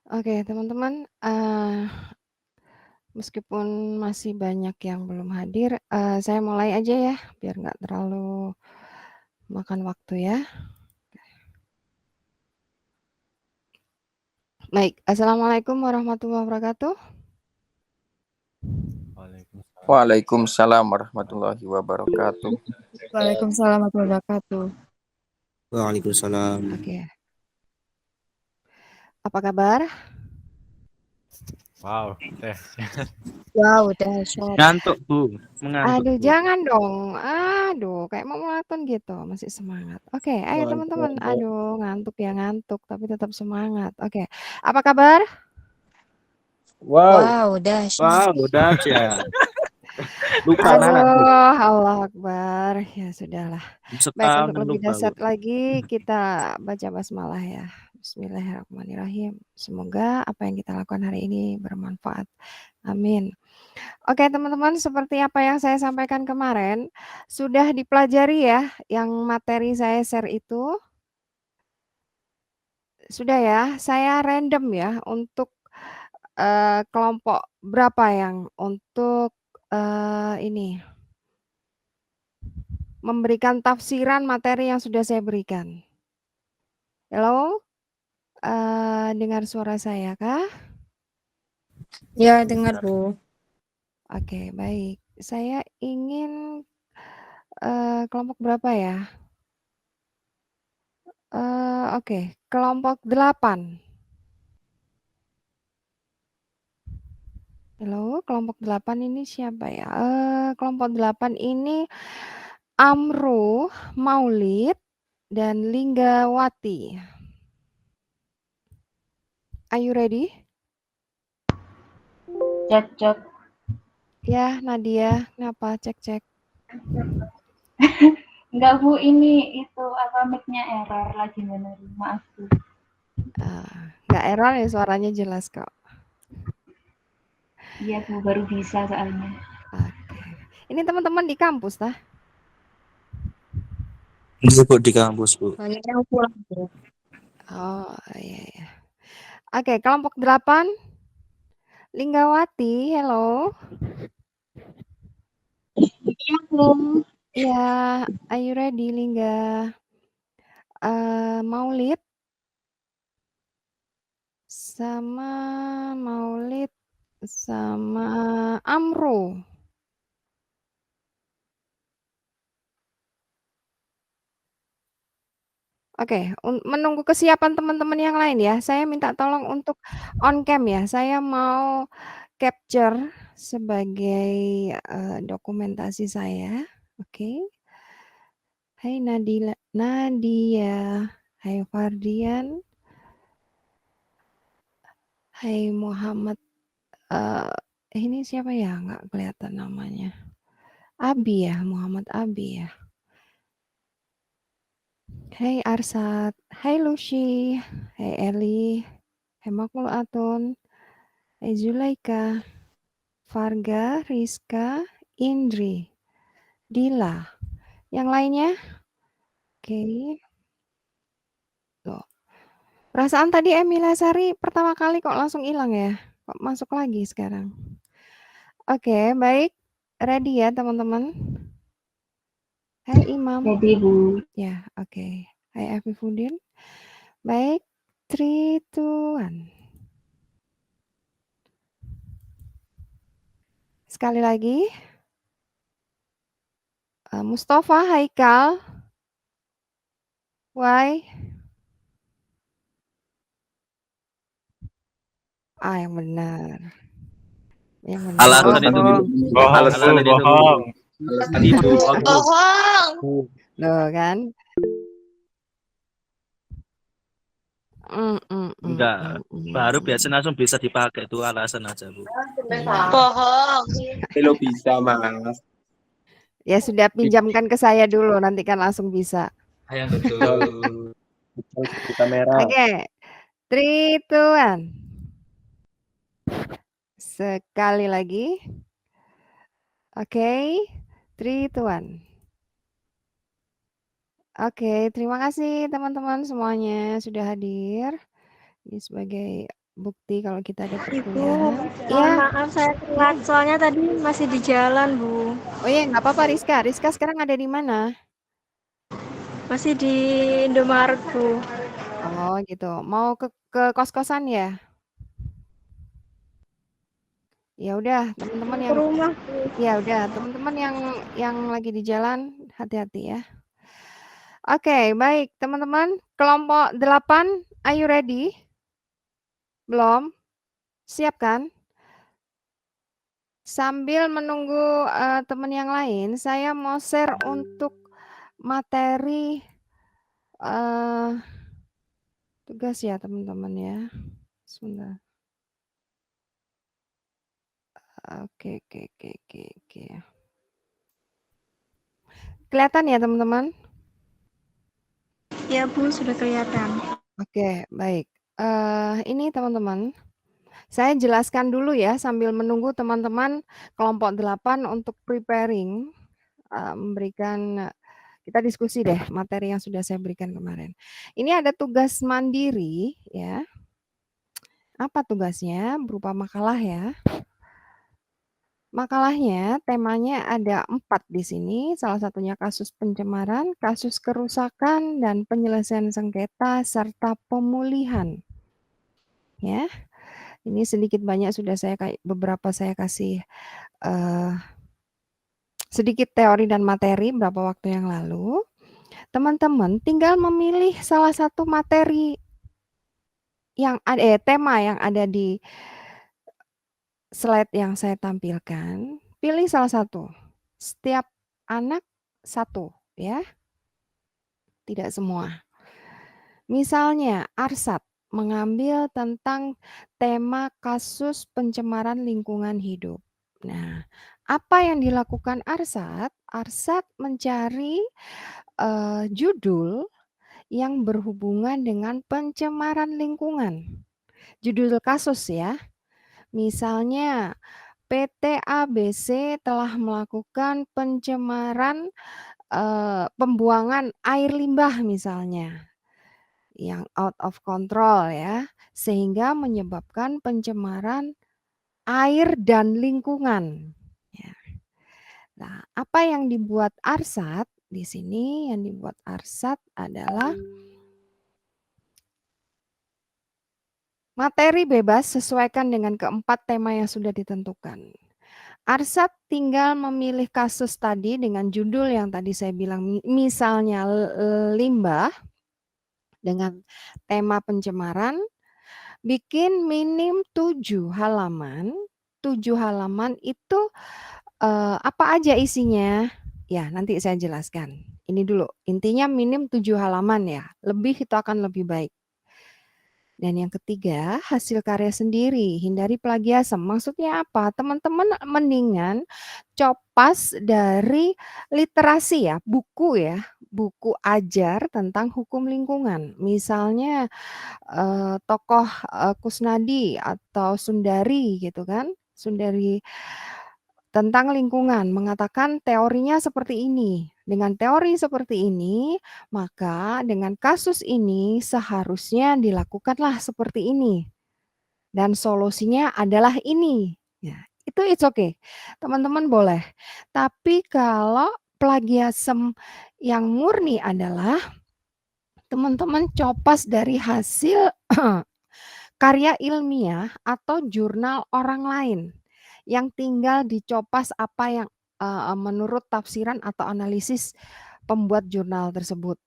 Oke, teman-teman, meskipun masih banyak yang belum hadir, saya mulai aja ya, biar nggak terlalu makan waktu ya. Baik, Assalamualaikum warahmatullahi wabarakatuh. Waalaikumsalam warahmatullahi wabarakatuh. Waalaikumsalam warahmatullahi wabarakatuh. Waalaikumsalam. Oke. Apa kabar? Wow, Wow, dahsyat. Ngantuk, Bu. Mengantuk, Aduh, Bu. jangan dong. Aduh, kayak mau maraton gitu, masih semangat. Oke, ayo teman-teman. Aduh, ngantuk ya ngantuk, tapi tetap semangat. Oke, apa kabar? Wow, dahsyat. Wow, dahsyat. Lupa nanas, Bu. Aduh, Allah Akbar. Ya sudahlah. Baik, Setahun untuk lebih lupa, Bu. dahsyat lagi kita baca basmalah ya. Bismillahirrahmanirrahim. Semoga apa yang kita lakukan hari ini bermanfaat. Amin. Oke, teman-teman, seperti apa yang saya sampaikan kemarin, sudah dipelajari ya yang materi saya share itu? Sudah ya, saya random ya untuk kelompok berapa yang untuk ini memberikan tafsiran materi yang sudah saya berikan. Halo, dengar suara saya kah? Ya, dengar, Bu. Oke, baik. Saya ingin kelompok berapa ya? Oke, kelompok 8. Halo, kelompok 8 ini siapa ya? Kelompok 8 ini Amru, Maulid, dan Linggawati. Are you ready? Cek. Ya, Nadia, kenapa? Cek. Enggak Bu, ini itu apa mic-nya error lagi benerin. Maaf Bu. Nggak error ya, suaranya jelas kok. Iya Bu, baru bisa soalnya. Oke. Ini teman-teman di kampus, tah? Ini, Bu, di kampus, Bu. Banyak yang pulang, Bu. Oh, iya. Oke, kelompok 8. Linggawati, hello. Iya Bu. Ya, are you ready, Lingga? Maulid sama Maulid sama Amru. Oke, menunggu kesiapan teman-teman yang lain ya. Saya minta tolong untuk on cam ya. Saya mau capture sebagai dokumentasi saya. Oke. Hai Nadia. Hai Fardian. Hai Muhammad. Ini siapa ya? Nggak kelihatan namanya. Abi ya, Muhammad Abi ya. Hai Arsat. Hai Lucy. Hai Eli. Hai Makmul Atun. Hai Zulaika. Varga, Rizka, Indri, Dila. Yang lainnya? Oke. Loh. Perasaan tadi Emilia Sari pertama kali kok langsung hilang ya? Kok masuk lagi sekarang? Oke, baik. Ready ya teman-teman? Hai Imam. Jadi Bu. Ya, oke. Hai Afifudin. Baik. 3, 2, 1. Sekali lagi. Mustafa, Haikal. Why? Yang benar. Yang benar. Alasan itu, Bu. Alasan itu, Bu. Alasan itu. Bohong. Loh kan? Enggak. Baru biasa langsung bisa dipakai itu alasan aja, Bu. Bohong. Lo bisa, Mas. Ya sudah, pinjamkan ke saya dulu, nanti kan langsung bisa. Yang betul. Kamera. Oke. 3, 2, 1. Sekali lagi. Oke. 3, 2, 1. Oke, terima kasih teman-teman semuanya sudah hadir. Ini sebagai bukti kalau kita ada Ibu, perkuliahan. mohon Iya. maaf saya telat, soalnya tadi masih di jalan, Bu. Oh iya, nggak apa-apa Rizka. Rizka sekarang ada di mana? Masih di Indomaret, Bu. Oh gitu. Mau ke kos-kosan ya? Ya udah, teman-teman Mau ke yang rumah, Bu. ya udah, teman-teman yang lagi di jalan hati-hati ya. Oke, baik teman-teman. Kelompok 8, are you ready? Belum? Siap kan? Sambil menunggu teman yang lain, saya mau share untuk materi tugas ya teman-teman ya. Sebentar. Oke. Kelihatan ya teman-teman? Ya, Bu, sudah kelihatan. Oke, baik. Ini teman-teman, saya jelaskan dulu ya sambil menunggu teman-teman kelompok 8 untuk preparing, memberikan kita diskusi deh materi yang sudah saya berikan kemarin. Ini ada tugas mandiri ya. Apa tugasnya? Berupa makalah ya. Makalahnya temanya ada 4 di sini, salah satunya kasus pencemaran, kasus kerusakan, dan penyelesaian sengketa, serta pemulihan. Ya, ini sedikit banyak sudah beberapa saya kasih sedikit teori dan materi beberapa waktu yang lalu. Teman-teman tinggal memilih salah satu materi yang ada, tema yang ada di slide yang saya tampilkan, pilih salah satu. Setiap anak satu, ya. Tidak semua. Misalnya, Arsat mengambil tentang tema kasus pencemaran lingkungan hidup. Nah, apa yang dilakukan Arsat? Arsat mencari judul yang berhubungan dengan pencemaran lingkungan. Judul kasus ya. Misalnya, PT ABC telah melakukan pencemaran pembuangan air limbah misalnya, yang out of control ya, sehingga menyebabkan pencemaran air dan lingkungan. Ya. Nah, apa yang dibuat Arsat di sini? Yang dibuat Arsat adalah materi bebas sesuaikan dengan keempat tema yang sudah ditentukan. Arsat tinggal memilih kasus tadi dengan judul yang tadi saya bilang, misalnya limbah dengan tema pencemaran, bikin minim 7 halaman. 7 halaman itu apa aja isinya? Ya, nanti saya jelaskan. Ini dulu, intinya minim 7 halaman ya, lebih itu akan lebih baik. Dan yang ketiga, hasil karya sendiri, hindari plagiasme. Maksudnya apa? Teman-teman mendingan copas dari literasi ya, buku ajar tentang hukum lingkungan. Misalnya tokoh Kusnadi atau Sundari gitu kan, Sundari tentang lingkungan mengatakan teorinya seperti ini. Dengan teori seperti ini, maka dengan kasus ini seharusnya dilakukanlah seperti ini. Dan solusinya adalah ini. Ya, itu it's okay. Teman-teman boleh. Tapi kalau plagiasme yang murni adalah teman-teman copas dari hasil karya ilmiah atau jurnal orang lain yang tinggal dicopas apa yang menurut tafsiran atau analisis pembuat jurnal tersebut,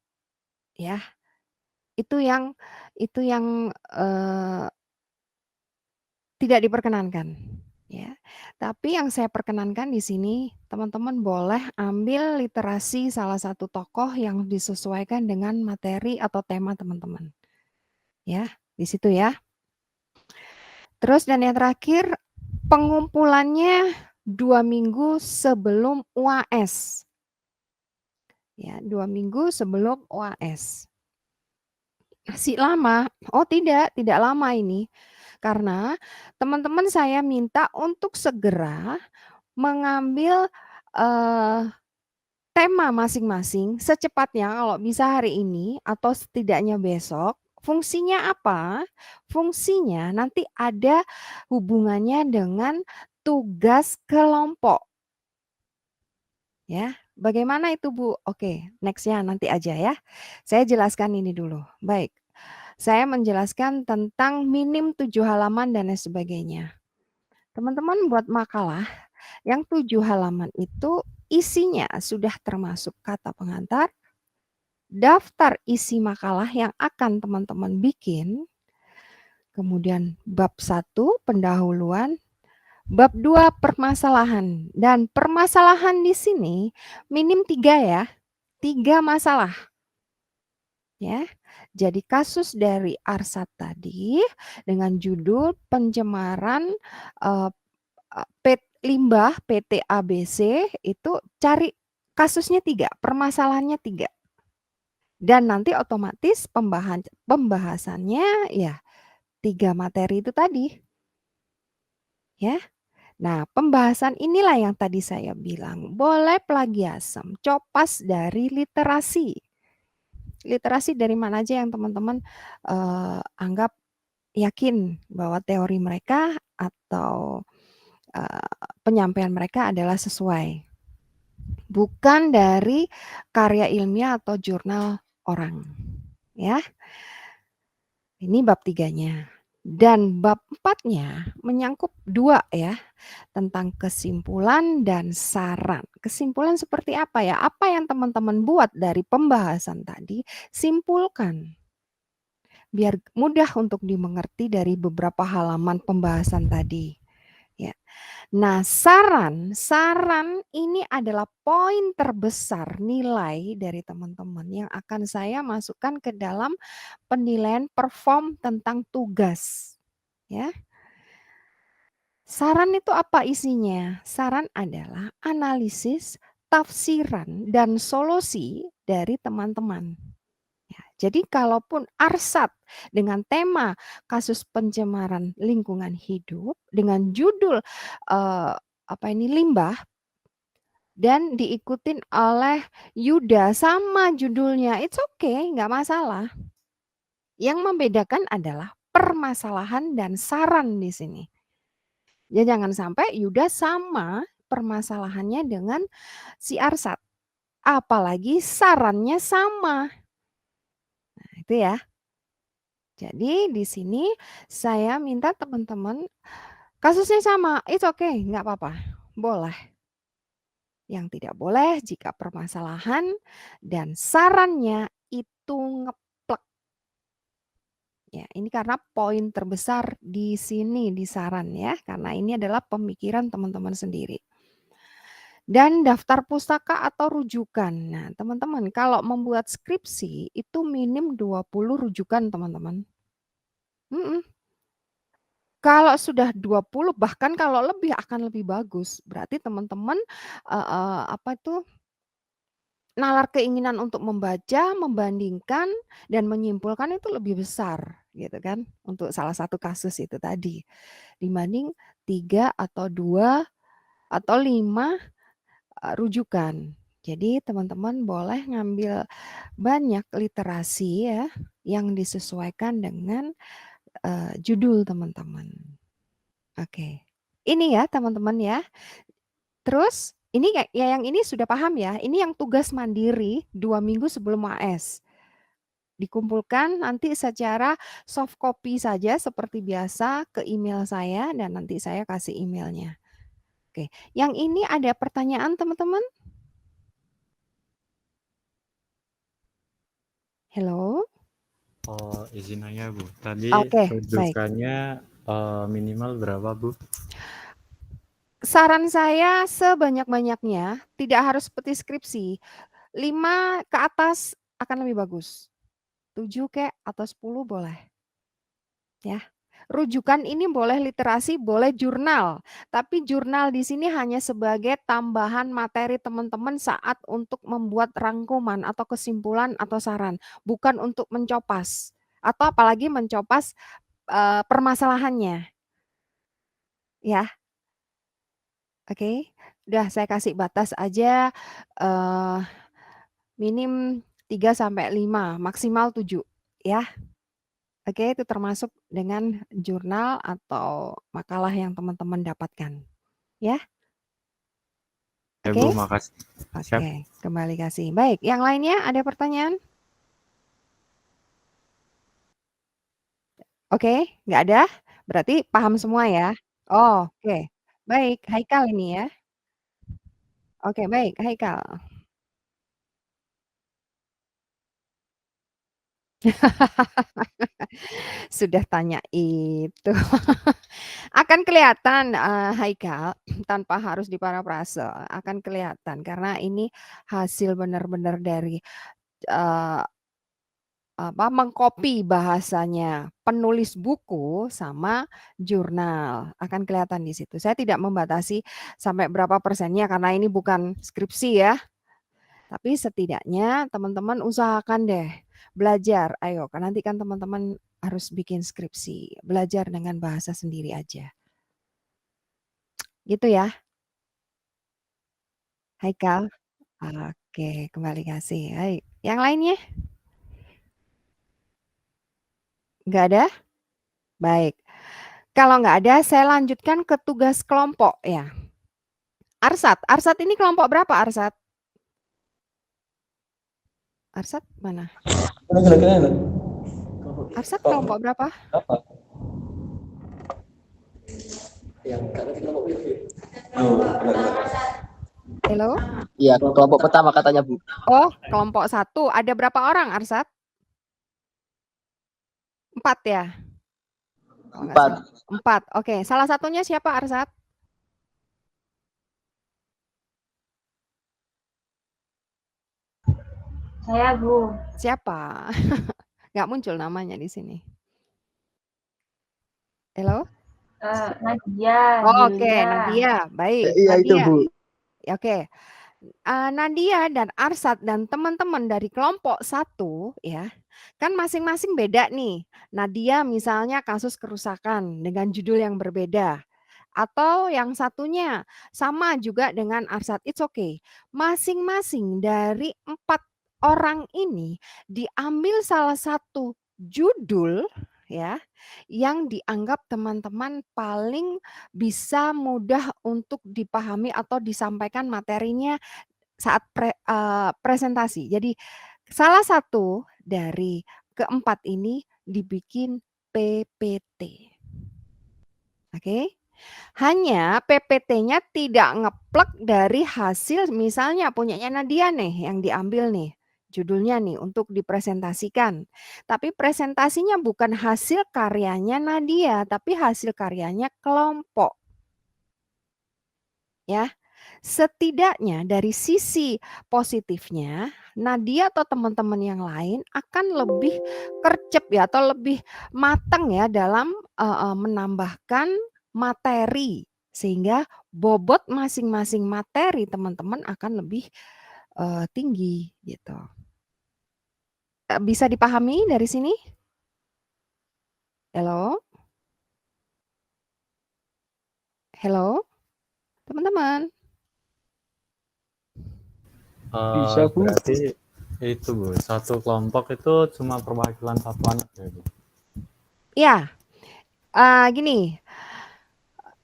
ya. Itu yang tidak diperkenankan, ya. Tapi yang saya perkenankan di sini, teman-teman boleh ambil literasi salah satu tokoh yang disesuaikan dengan materi atau tema teman-teman. Ya, di situ ya. Terus dan yang terakhir, pengumpulannya 2 minggu sebelum UAS. Ya, 2 minggu sebelum UAS. Masih lama? Oh tidak lama ini. Karena teman-teman saya minta untuk segera mengambil tema masing-masing secepatnya kalau bisa hari ini atau setidaknya besok. Fungsinya apa? Fungsinya nanti ada hubungannya dengan tugas kelompok. Ya, bagaimana itu Bu? Oke, next-nya nanti aja ya. Saya jelaskan ini dulu. Baik, saya menjelaskan tentang minim 7 halaman dan lain sebagainya. Teman-teman buat makalah yang 7 halaman itu isinya sudah termasuk kata pengantar, daftar isi makalah yang akan teman-teman bikin, kemudian bab 1 pendahuluan, bab 2 permasalahan. Dan permasalahan di sini minim 3 ya. 3 masalah. Ya. Jadi kasus dari Arsat tadi dengan judul pencemaran limbah PT ABC itu cari kasusnya 3, permasalahannya 3. Dan nanti otomatis pembahasannya ya 3 materi itu tadi. Ya. Nah, pembahasan inilah yang tadi saya bilang, boleh plagiasem, copas dari literasi. Literasi dari mana aja yang teman-teman anggap yakin bahwa teori mereka atau penyampaian mereka adalah sesuai. Bukan dari karya ilmiah atau jurnal orang. Ya. Ini bab 3-nya. Dan bab 4-nya menyangkut 2 ya, tentang kesimpulan dan saran. Kesimpulan seperti apa ya? Apa yang teman-teman buat dari pembahasan tadi, simpulkan. Biar mudah untuk dimengerti dari beberapa halaman pembahasan tadi. Ya. Nah, saran ini adalah poin terbesar nilai dari teman-teman yang akan saya masukkan ke dalam penilaian perform tentang tugas. Ya. Saran itu apa isinya? Saran adalah analisis, tafsiran, dan solusi dari teman-teman. Ya, jadi kalaupun Arsat dengan tema kasus pencemaran lingkungan hidup dengan judul limbah dan diikutin oleh Yuda sama judulnya, it's okay, nggak masalah. Yang membedakan adalah permasalahan dan saran di sini. Ya jangan sampai Yuda sama permasalahannya dengan si Arsat. Apalagi sarannya sama. Nah, itu ya. Jadi di sini saya minta teman-teman kasusnya sama, it's okay, nggak apa-apa, boleh. Yang tidak boleh jika permasalahan dan sarannya itu ngeplek. Ya, ini karena poin terbesar di sini di saran ya, karena ini adalah pemikiran teman-teman sendiri. Dan daftar pustaka atau rujukan. Nah, teman-teman kalau membuat skripsi itu minim 20 rujukan, teman-teman. Kalau sudah 20 bahkan kalau lebih akan lebih bagus. Berarti teman-teman nalar keinginan untuk membaca, membandingkan dan menyimpulkan itu lebih besar gitu kan untuk salah satu kasus itu tadi. Dibanding 3 atau 2 atau 5 rujukan. Jadi teman-teman boleh ngambil banyak literasi ya yang disesuaikan dengan judul teman-teman. Oke. Ini ya teman-teman ya. Terus ini ya yang ini sudah paham ya. Ini yang tugas mandiri 2 minggu sebelum AS. Dikumpulkan nanti secara soft copy saja seperti biasa ke email saya dan nanti saya kasih emailnya. Oke. Yang ini ada pertanyaan teman-teman? Hello? Oh, izin nanya Bu. Tadi Oke, baik. rujukannya minimal berapa Bu? Saran saya sebanyak-banyaknya, tidak harus seperti skripsi. 5 ke atas akan lebih bagus. 7 kek atau 10 boleh. Ya. Rujukan ini boleh literasi, boleh jurnal. Tapi jurnal di sini hanya sebagai tambahan materi teman-teman saat untuk membuat rangkuman atau kesimpulan atau saran, bukan untuk mencopas atau apalagi mencopas permasalahannya. Ya. Oke. Udah saya kasih batas aja minim 3 sampai 5, maksimal 7 ya. Oke, itu termasuk dengan jurnal atau makalah yang teman-teman dapatkan. Ya, Ya oke? Bu, makasih. Siap. Oke, kembali kasih. Baik, yang lainnya ada pertanyaan? Oke, nggak ada? Berarti paham semua ya? Oh, oke. Baik, Haikal ini ya. Oke, baik, Haikal. Sudah tanya itu. Akan kelihatan, Haikal, tanpa harus diparafrase, akan kelihatan karena ini hasil benar-benar dari, eee, mengcopy bahasanya penulis buku sama jurnal, akan kelihatan di situ. Saya tidak membatasi sampai berapa persennya karena ini bukan skripsi ya, tapi setidaknya teman-teman usahakan deh belajar. Ayo, kan nanti kan teman-teman harus bikin skripsi, belajar dengan bahasa sendiri aja. Gitu ya, Haikal? Oke, kembali kasih. Baik, yang lainnya? Nggak ada? Baik. Kalau nggak ada, saya lanjutkan ke tugas kelompok ya. Arsat, Arsat ini kelompok berapa Arsat? Arsat mana? Arsat kelompok berapa? Halo? Iya, kelompok pertama katanya Bu. Oh, kelompok 1. Ada berapa orang Arsat? 4 ya? Oh, nggak 4. salah. 4. Oke, salah satunya siapa Arsat? Saya Bu. Siapa? Nggak muncul namanya di sini. Halo? Nadia. Oh, oke, Julia. Nadia. Baik, Iya itu Nadia. Bu. Oke. Nadia dan Arsat dan teman-teman dari kelompok 1 ya, kan masing-masing beda nih. Nadia misalnya kasus kerusakan dengan judul yang berbeda. Atau yang satunya sama juga dengan Arsat, it's okay. Masing-masing dari 4 orang ini diambil salah satu judul ya, yang dianggap teman-teman paling bisa mudah untuk dipahami atau disampaikan materinya saat presentasi. Jadi salah satu dari keempat ini dibikin PPT. Oke? Hanya PPT-nya tidak ngeplek dari hasil misalnya punyanya Nadia nih yang diambil nih, judulnya nih untuk dipresentasikan. Tapi presentasinya bukan hasil karyanya Nadia, tapi hasil karyanya kelompok. Ya. Setidaknya dari sisi positifnya, Nadia atau teman-teman yang lain akan lebih kercep ya atau lebih matang ya dalam menambahkan materi sehingga bobot masing-masing materi teman-teman akan lebih tinggi gitu. Bisa dipahami dari sini? Halo? Halo? Teman-teman? Bisa, Bu. Berarti itu Bu, satu kelompok itu cuma perwakilan satu anak ya Bu? Ya, gini,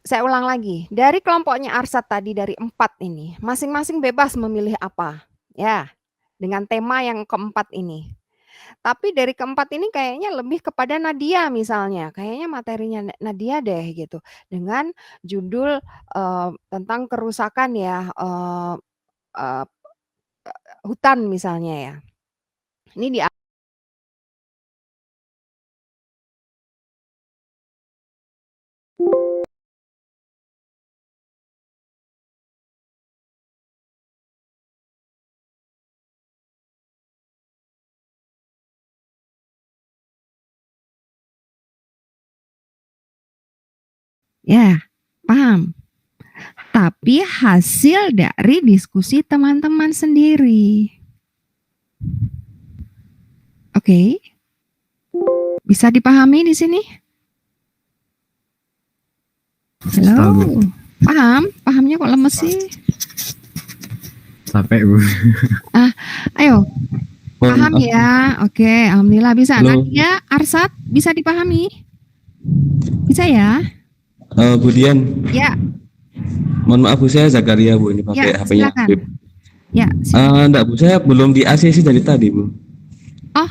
saya ulang lagi. Dari kelompoknya Arsat tadi dari 4 ini, masing-masing bebas memilih apa. Ya, dengan tema yang keempat ini. Tapi dari keempat ini kayaknya lebih kepada Nadia misalnya. Kayaknya materinya Nadia deh gitu. Dengan judul tentang kerusakan ya hutan misalnya ya. Ini di Ya, paham. Tapi hasil dari diskusi teman-teman sendiri. Oke. Bisa dipahami di sini? Halo. Paham? Pahamnya kok lemes sih? Capek Bu. Ayo. Paham ya? Oke, alhamdulillah bisa. Halo. Nadia, Arsat, bisa dipahami? Bisa ya? Bu Dian, Ya, mohon maaf Bu, saya Zakaria Bu, ini pakai ya, HP-nya silakan. Habib. Ya, silakan. Enggak Bu, saya belum di ACC dari tadi Bu. Oh,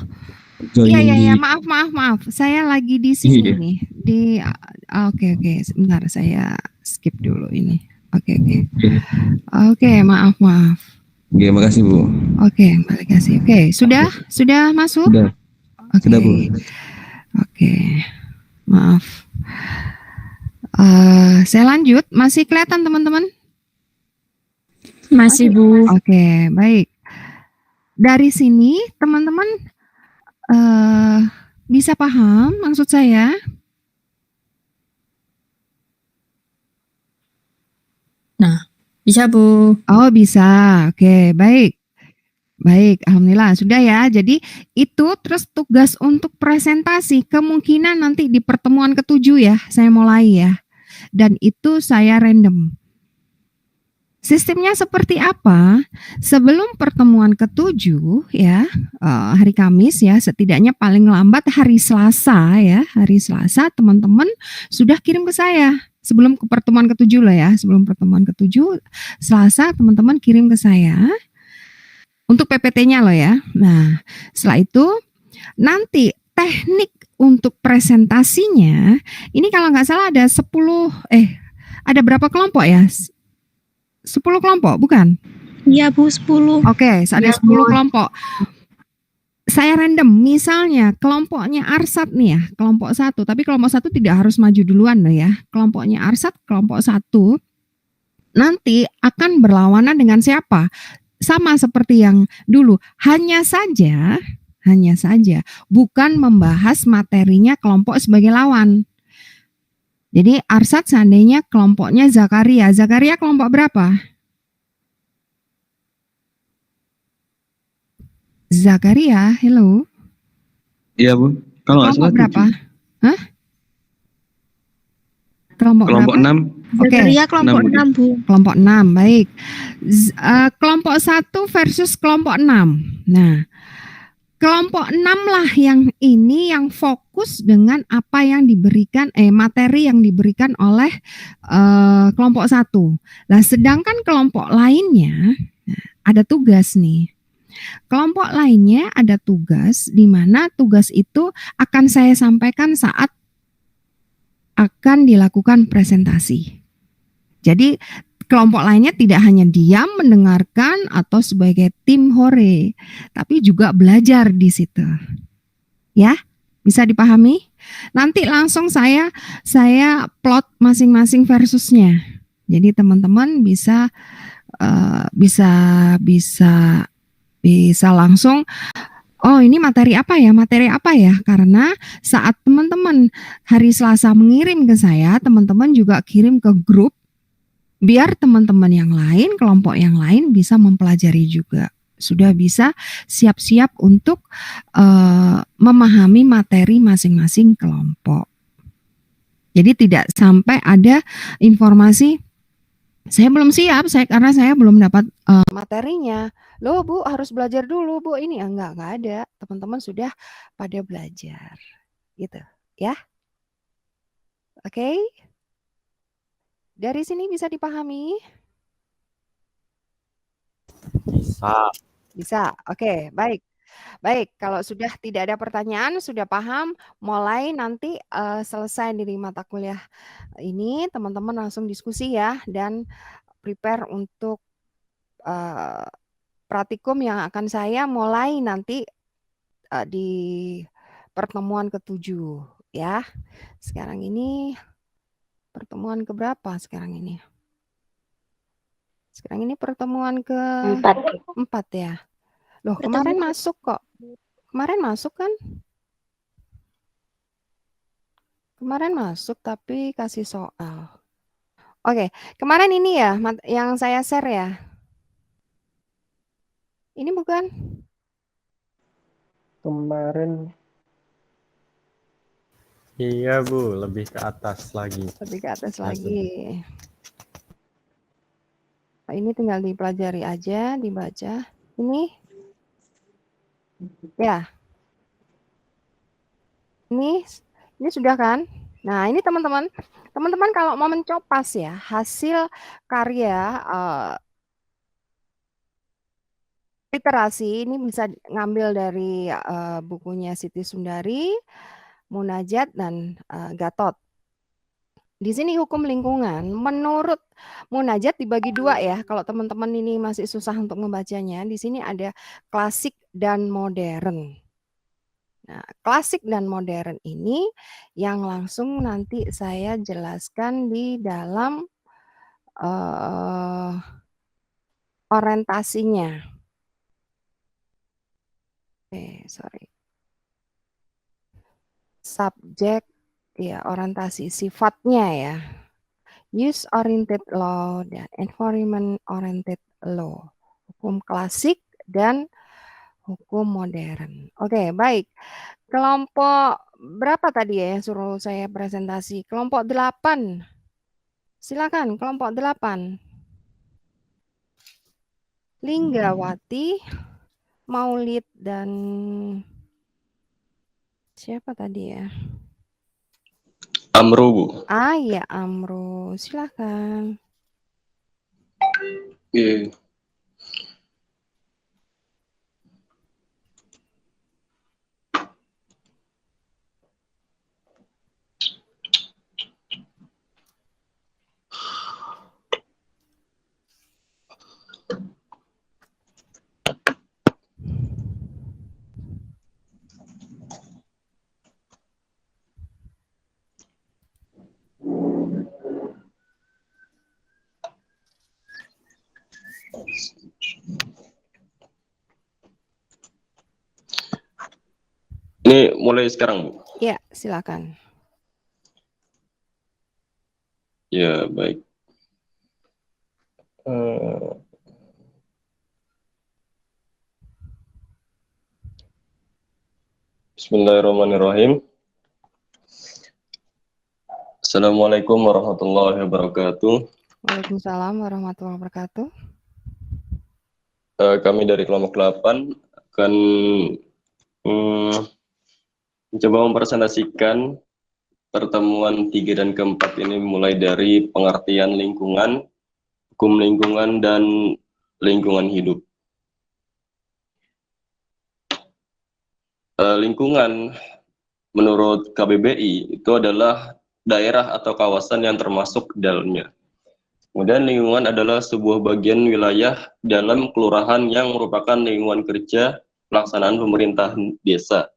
Join iya, di. maaf. Saya lagi di sini Iya. nih. Oke, sebentar saya skip dulu ini. Oke. Oke, maaf. Oke, makasih Bu. Oke, balik kasih. Oke, sudah masuk? Sudah. Oke. Sudah Bu. Oke, maaf. Saya lanjut. Masih kelihatan teman-teman? Masih, Bu. Oke, baik. Dari sini teman-teman bisa paham maksud saya? Bisa, Bu. Oh, bisa. Oke, baik. Baik, alhamdulillah sudah ya. Jadi itu terus tugas untuk presentasi kemungkinan nanti di pertemuan ke-7 ya, saya mulai ya. Dan itu saya random. Sistemnya seperti apa? Sebelum pertemuan ke-7 ya, hari Kamis ya, setidaknya paling lambat hari Selasa ya, hari Selasa teman-teman sudah kirim ke saya. Sebelum ke pertemuan ke-7 lah ya, sebelum pertemuan ke-7 Selasa teman-teman kirim ke saya untuk PPT-nya loh ya. Nah, setelah itu nanti teknik untuk presentasinya ini kalau nggak salah ada 10 ada berapa kelompok ya? 10 kelompok, bukan? Iya, Bu, 10. Oke, ada 10 kelompok. Saya random, misalnya kelompoknya Arsat nih ya, kelompok 1, tapi kelompok 1 tidak harus maju duluan loh ya. Kelompoknya Arsat, kelompok 1, nanti akan berlawanan dengan siapa? Sama seperti yang dulu, hanya saja bukan membahas materinya kelompok sebagai lawan. Jadi Arsat seandainya kelompoknya Zakaria kelompok berapa? Zakaria, hello. Iya Bu. Kalau nggak salah Kelompok berapa? 7. Hah? Kelompok Kelompok berapa? 6. Oke. Zakaria kelompok 6, Bu. 6, Bu. Kelompok 6, baik. Kelompok 1 versus kelompok 6. Nah, kelompok 6 lah yang ini yang fokus dengan apa yang diberikan, materi yang diberikan oleh kelompok 1. Nah, sedangkan kelompok lainnya ada tugas nih. Kelompok lainnya ada tugas di mana tugas itu akan saya sampaikan saat akan dilakukan presentasi. Jadi kelompok lainnya tidak hanya diam mendengarkan atau sebagai tim hore, tapi juga belajar di situ. Ya, bisa dipahami? Nanti langsung saya plot masing-masing versusnya. Jadi teman-teman bisa langsung, oh ini materi apa ya, karena saat teman-teman hari Selasa mengirim ke saya, teman-teman juga kirim ke grup, biar teman-teman yang lain, kelompok yang lain bisa mempelajari juga. Sudah bisa siap-siap untuk memahami materi masing-masing kelompok. Jadi tidak sampai ada informasi, saya belum siap, karena saya belum dapat materinya. Loh Bu, harus belajar dulu Bu, ini enggak ada. Teman-teman sudah pada belajar. Gitu, ya. Oke. Dari sini bisa dipahami? Bisa. Oke, baik. Baik, kalau sudah tidak ada pertanyaan, sudah paham, mulai nanti selesai dari mata kuliah ini, teman-teman langsung diskusi ya, dan prepare untuk praktikum yang akan saya mulai nanti di pertemuan ke-7 ya. Sekarang ini pertemuan keberapa sekarang ini? Sekarang ini pertemuan ke-4 ya. Loh, kemarin masuk kok. Kemarin masuk kan? Kemarin masuk tapi kasih soal. Oke, kemarin ini ya yang saya share ya. Ini bukan? Kemarin. Iya Bu, lebih ke atas lagi. Lebih ke atas lagi. Ini tinggal dipelajari aja, dibaca. Ini Ya, ini sudah kan? Nah, ini teman-teman, teman-teman kalau mau mencopas ya hasil karya literasi ini bisa ngambil dari bukunya Siti Sundari, Munajat dan Gatot. Di sini hukum lingkungan, menurut Munajat dibagi dua ya. Kalau teman-teman ini masih susah untuk membacanya, di sini ada klasik dan modern. Nah, klasik dan modern ini yang langsung nanti saya jelaskan di dalam orientasinya. Sorry. Subjek, ya orientasi sifatnya ya. Use oriented law dan environment oriented law. Hukum klasik dan hukum modern. Oke, baik. Kelompok berapa tadi ya yang suruh saya presentasi? Kelompok 8. Silakan, kelompok 8. Linggawati, Maulid, dan siapa tadi ya? Amro, Bu. Ya, Amro. Silakan. Iya. Ini mulai sekarang, Bu. Ya, silakan. Ya, baik. Bismillahirrahmanirrahim. Assalamualaikum warahmatullahi wabarakatuh. Waalaikumsalam warahmatullahi wabarakatuh. Kami dari kelompok 8 akan mencoba mempresentasikan pertemuan 3 dan keempat ini mulai dari pengertian lingkungan, hukum lingkungan, dan lingkungan hidup. Lingkungan menurut KBBI itu adalah daerah atau kawasan yang termasuk di dalamnya. Kemudian lingkungan adalah sebuah bagian wilayah dalam kelurahan yang merupakan lingkungan kerja pelaksanaan pemerintahan desa.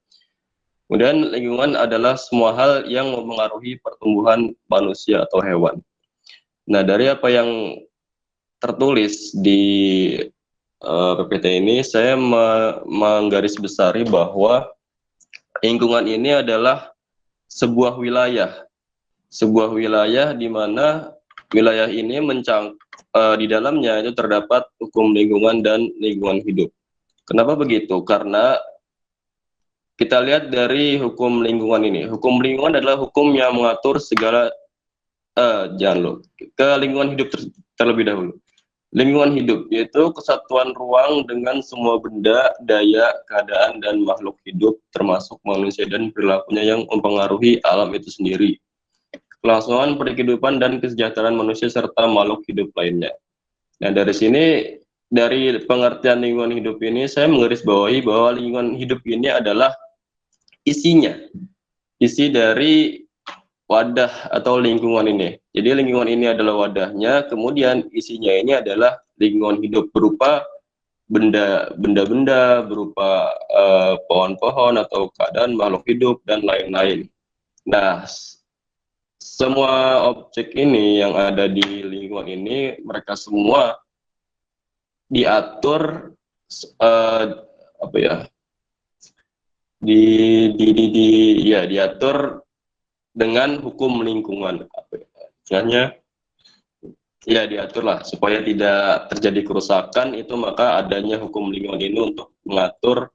Kemudian lingkungan adalah semua hal yang mempengaruhi pertumbuhan manusia atau hewan. Nah, dari apa yang tertulis di PPT ini, saya menggarisbesari bahwa lingkungan ini adalah sebuah wilayah di mana wilayah ini di dalamnya itu terdapat hukum lingkungan dan lingkungan hidup. Kenapa begitu? Karena kita lihat dari hukum lingkungan ini. Hukum lingkungan adalah hukum yang mengatur segala ke lingkungan hidup terlebih dahulu. Lingkungan hidup yaitu kesatuan ruang dengan semua benda, daya, keadaan, dan makhluk hidup termasuk manusia dan perilakunya yang mempengaruhi alam itu sendiri. Kelangsungan kehidupan dan kesejahteraan manusia serta makhluk hidup lainnya. Nah, dari sini, dari pengertian lingkungan hidup ini, saya menggarisbawahi bahwa lingkungan hidup ini adalah isi dari wadah atau lingkungan ini. Jadi lingkungan ini adalah wadahnya, kemudian isinya ini adalah lingkungan hidup berupa benda-benda, berupa pohon-pohon atau keadaan makhluk hidup dan lain-lain. Nah, semua objek ini yang ada di lingkungan ini, mereka semua diatur diatur dengan hukum lingkungan. Diaturlah supaya tidak terjadi kerusakan itu, maka adanya hukum lingkungan ini untuk mengatur,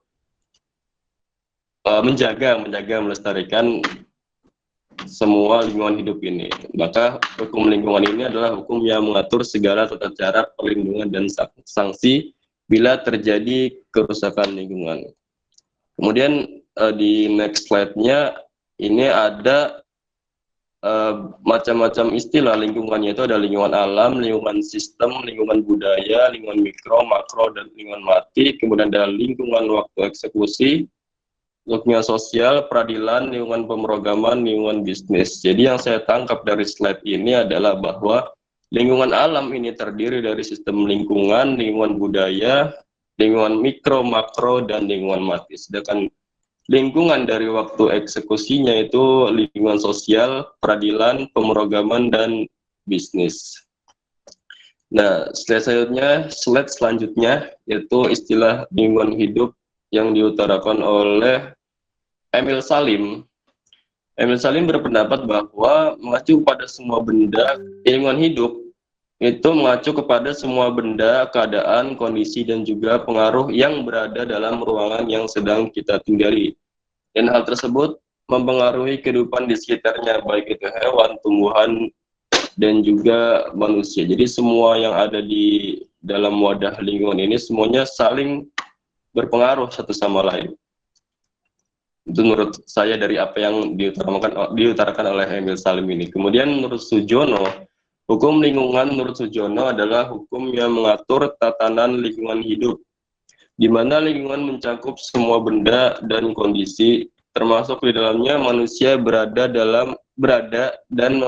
menjaga melestarikan semua lingkungan hidup ini. Maka hukum lingkungan ini adalah hukum yang mengatur segala tata cara perlindungan dan sanksi bila terjadi kerusakan lingkungan. Kemudian di next slide-nya ini ada macam-macam istilah lingkungannya, itu ada lingkungan alam, lingkungan sistem, lingkungan budaya, lingkungan mikro, makro, dan lingkungan mati. Kemudian ada lingkungan waktu eksekusi, lingkungan sosial, peradilan, lingkungan pemrograman, lingkungan bisnis. Jadi yang saya tangkap dari slide ini adalah bahwa lingkungan alam ini terdiri dari sistem lingkungan, lingkungan budaya, lingkungan mikro, makro, dan lingkungan mati. Sedangkan lingkungan dari waktu eksekusinya itu lingkungan sosial, peradilan, pemrograman, dan bisnis. Nah, slide selanjutnya yaitu istilah lingkungan hidup yang diutarakan oleh Emil Salim. Emil Salim berpendapat bahwa mengacu pada semua benda, lingkungan hidup itu mengacu kepada semua benda, keadaan, kondisi, dan juga pengaruh yang berada dalam ruangan yang sedang kita tinggali. Dan hal tersebut mempengaruhi kehidupan di sekitarnya, baik itu hewan, tumbuhan, dan juga manusia. Jadi semua yang ada di dalam wadah lingkungan ini semuanya saling berpengaruh satu sama lain. Itu menurut saya dari apa yang diutarakan oleh Emil Salim ini. Kemudian menurut Sujono, hukum lingkungan menurut Sujono adalah hukum yang mengatur tatanan lingkungan hidup, di mana lingkungan mencakup semua benda dan kondisi, termasuk di dalamnya manusia berada dan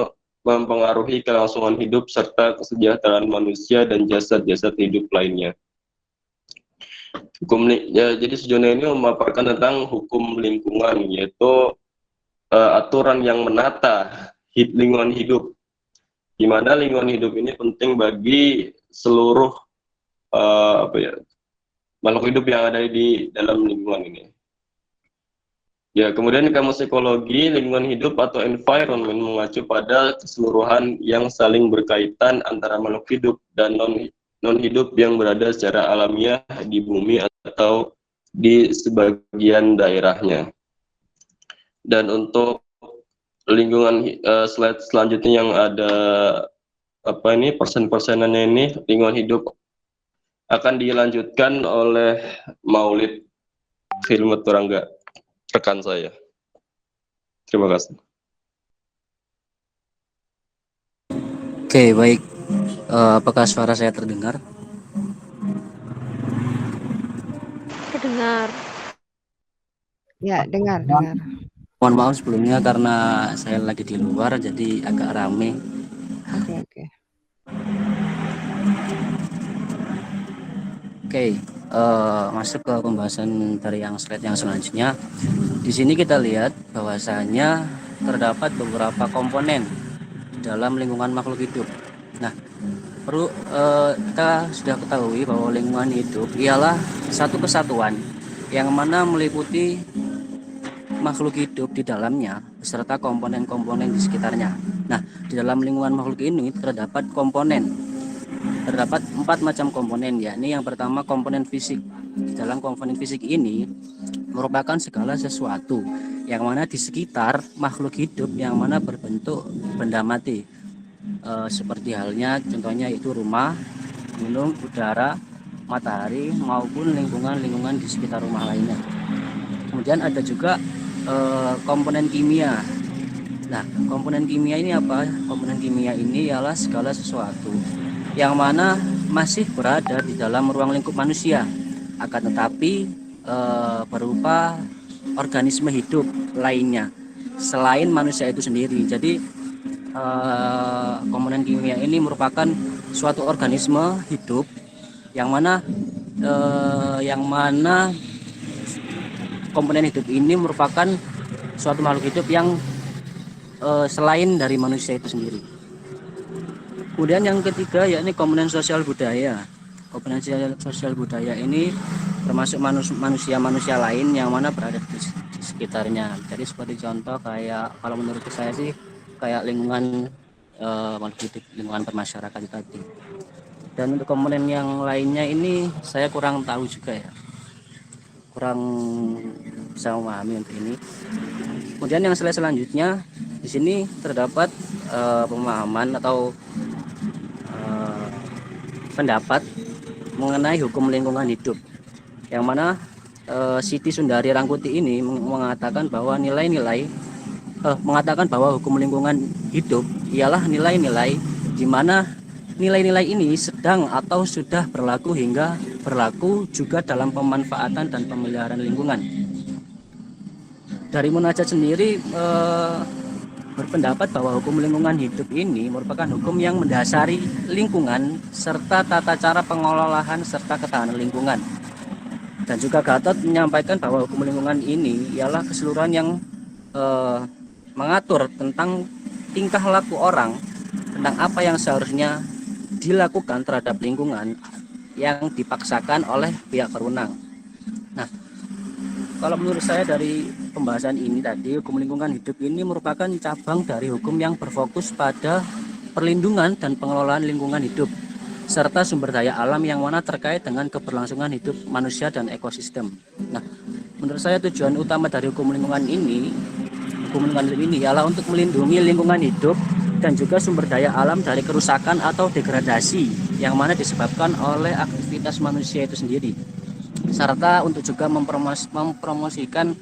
mempengaruhi kelangsungan hidup serta kesejahteraan manusia dan jasad-jasad hidup lainnya. Jadi Sujono ini memaparkan tentang hukum lingkungan, yaitu aturan yang menata lingkungan hidup, di mana lingkungan hidup ini penting bagi seluruh makhluk hidup yang ada di dalam lingkungan ini. Ya, kemudian kamus psikologi, lingkungan hidup atau environment mengacu pada keseluruhan yang saling berkaitan antara makhluk hidup dan non hidup yang berada secara alamiah di bumi atau di sebagian daerahnya. Dan untuk lingkungan slide selanjutnya yang ada persen-persenannya ini, lingkungan hidup akan dilanjutkan oleh Maulid Hilmet Turangga, rekan saya. Terima kasih. Oke, baik. Apakah suara saya terdengar? Terdengar. Ya, dengar. Mohon maaf sebelumnya karena saya lagi di luar jadi agak rame. Oke. Oke, masuk ke pembahasan dari yang slide yang selanjutnya. Di sini kita lihat bahwasanya terdapat beberapa komponen dalam lingkungan makhluk hidup. Nah, perlu kita sudah ketahui bahwa lingkungan hidup ialah satu kesatuan yang mana meliputi makhluk hidup di dalamnya beserta komponen-komponen di sekitarnya. Nah, di dalam lingkungan makhluk ini terdapat 4 macam komponen, yakni yang pertama komponen fisik. Di dalam komponen fisik ini merupakan segala sesuatu yang mana di sekitar makhluk hidup yang mana berbentuk benda mati, seperti halnya contohnya itu rumah, gunung, udara, matahari maupun lingkungan di sekitar rumah lainnya. Kemudian ada juga komponen kimia. Nah, komponen kimia ini apa? Komponen kimia ini ialah segala sesuatu yang mana masih berada di dalam ruang lingkup manusia, akan tetapi berupa organisme hidup lainnya selain manusia itu sendiri. Jadi komponen kimia ini merupakan suatu organisme hidup yang mana komponen hidup ini merupakan suatu makhluk hidup yang selain dari manusia itu sendiri. Kemudian yang ketiga yakni komponen sosial budaya. Komponen sosial budaya ini termasuk manusia lain yang mana berada di sekitarnya. Jadi seperti contoh kayak kalau menurut saya sih kayak lingkungan lingkungan bermasyarakat tadi. Dan untuk komponen yang lainnya ini saya kurang tahu juga ya. Kurang bisa memahami untuk ini. Kemudian yang selanjutnya di sini terdapat pemahaman atau pendapat mengenai hukum lingkungan hidup, yang mana Siti Sundari Rangkuti ini mengatakan bahwa mengatakan bahwa hukum lingkungan hidup ialah nilai-nilai di mana nilai-nilai ini sedang atau sudah berlaku hingga berlaku juga dalam pemanfaatan dan pemeliharaan lingkungan. Dari Munajat sendiri berpendapat bahwa hukum lingkungan hidup ini merupakan hukum yang mendasari lingkungan serta tata cara pengelolaan serta ketahanan lingkungan. Dan juga Gatot menyampaikan bahwa hukum lingkungan ini ialah keseluruhan yang mengatur tentang tingkah laku orang, tentang apa yang seharusnya dilakukan terhadap lingkungan yang dipaksakan oleh pihak berwenang. Nah, kalau menurut saya dari pembahasan ini tadi, hukum lingkungan hidup ini merupakan cabang dari hukum yang berfokus pada perlindungan dan pengelolaan lingkungan hidup serta sumber daya alam yang mana terkait dengan keberlangsungan hidup manusia dan ekosistem. Nah, menurut saya tujuan utama dari hukum lingkungan ini ialah untuk melindungi lingkungan hidup dan juga sumber daya alam dari kerusakan atau degradasi yang mana disebabkan oleh aktivitas manusia itu sendiri, serta untuk juga mempromosikan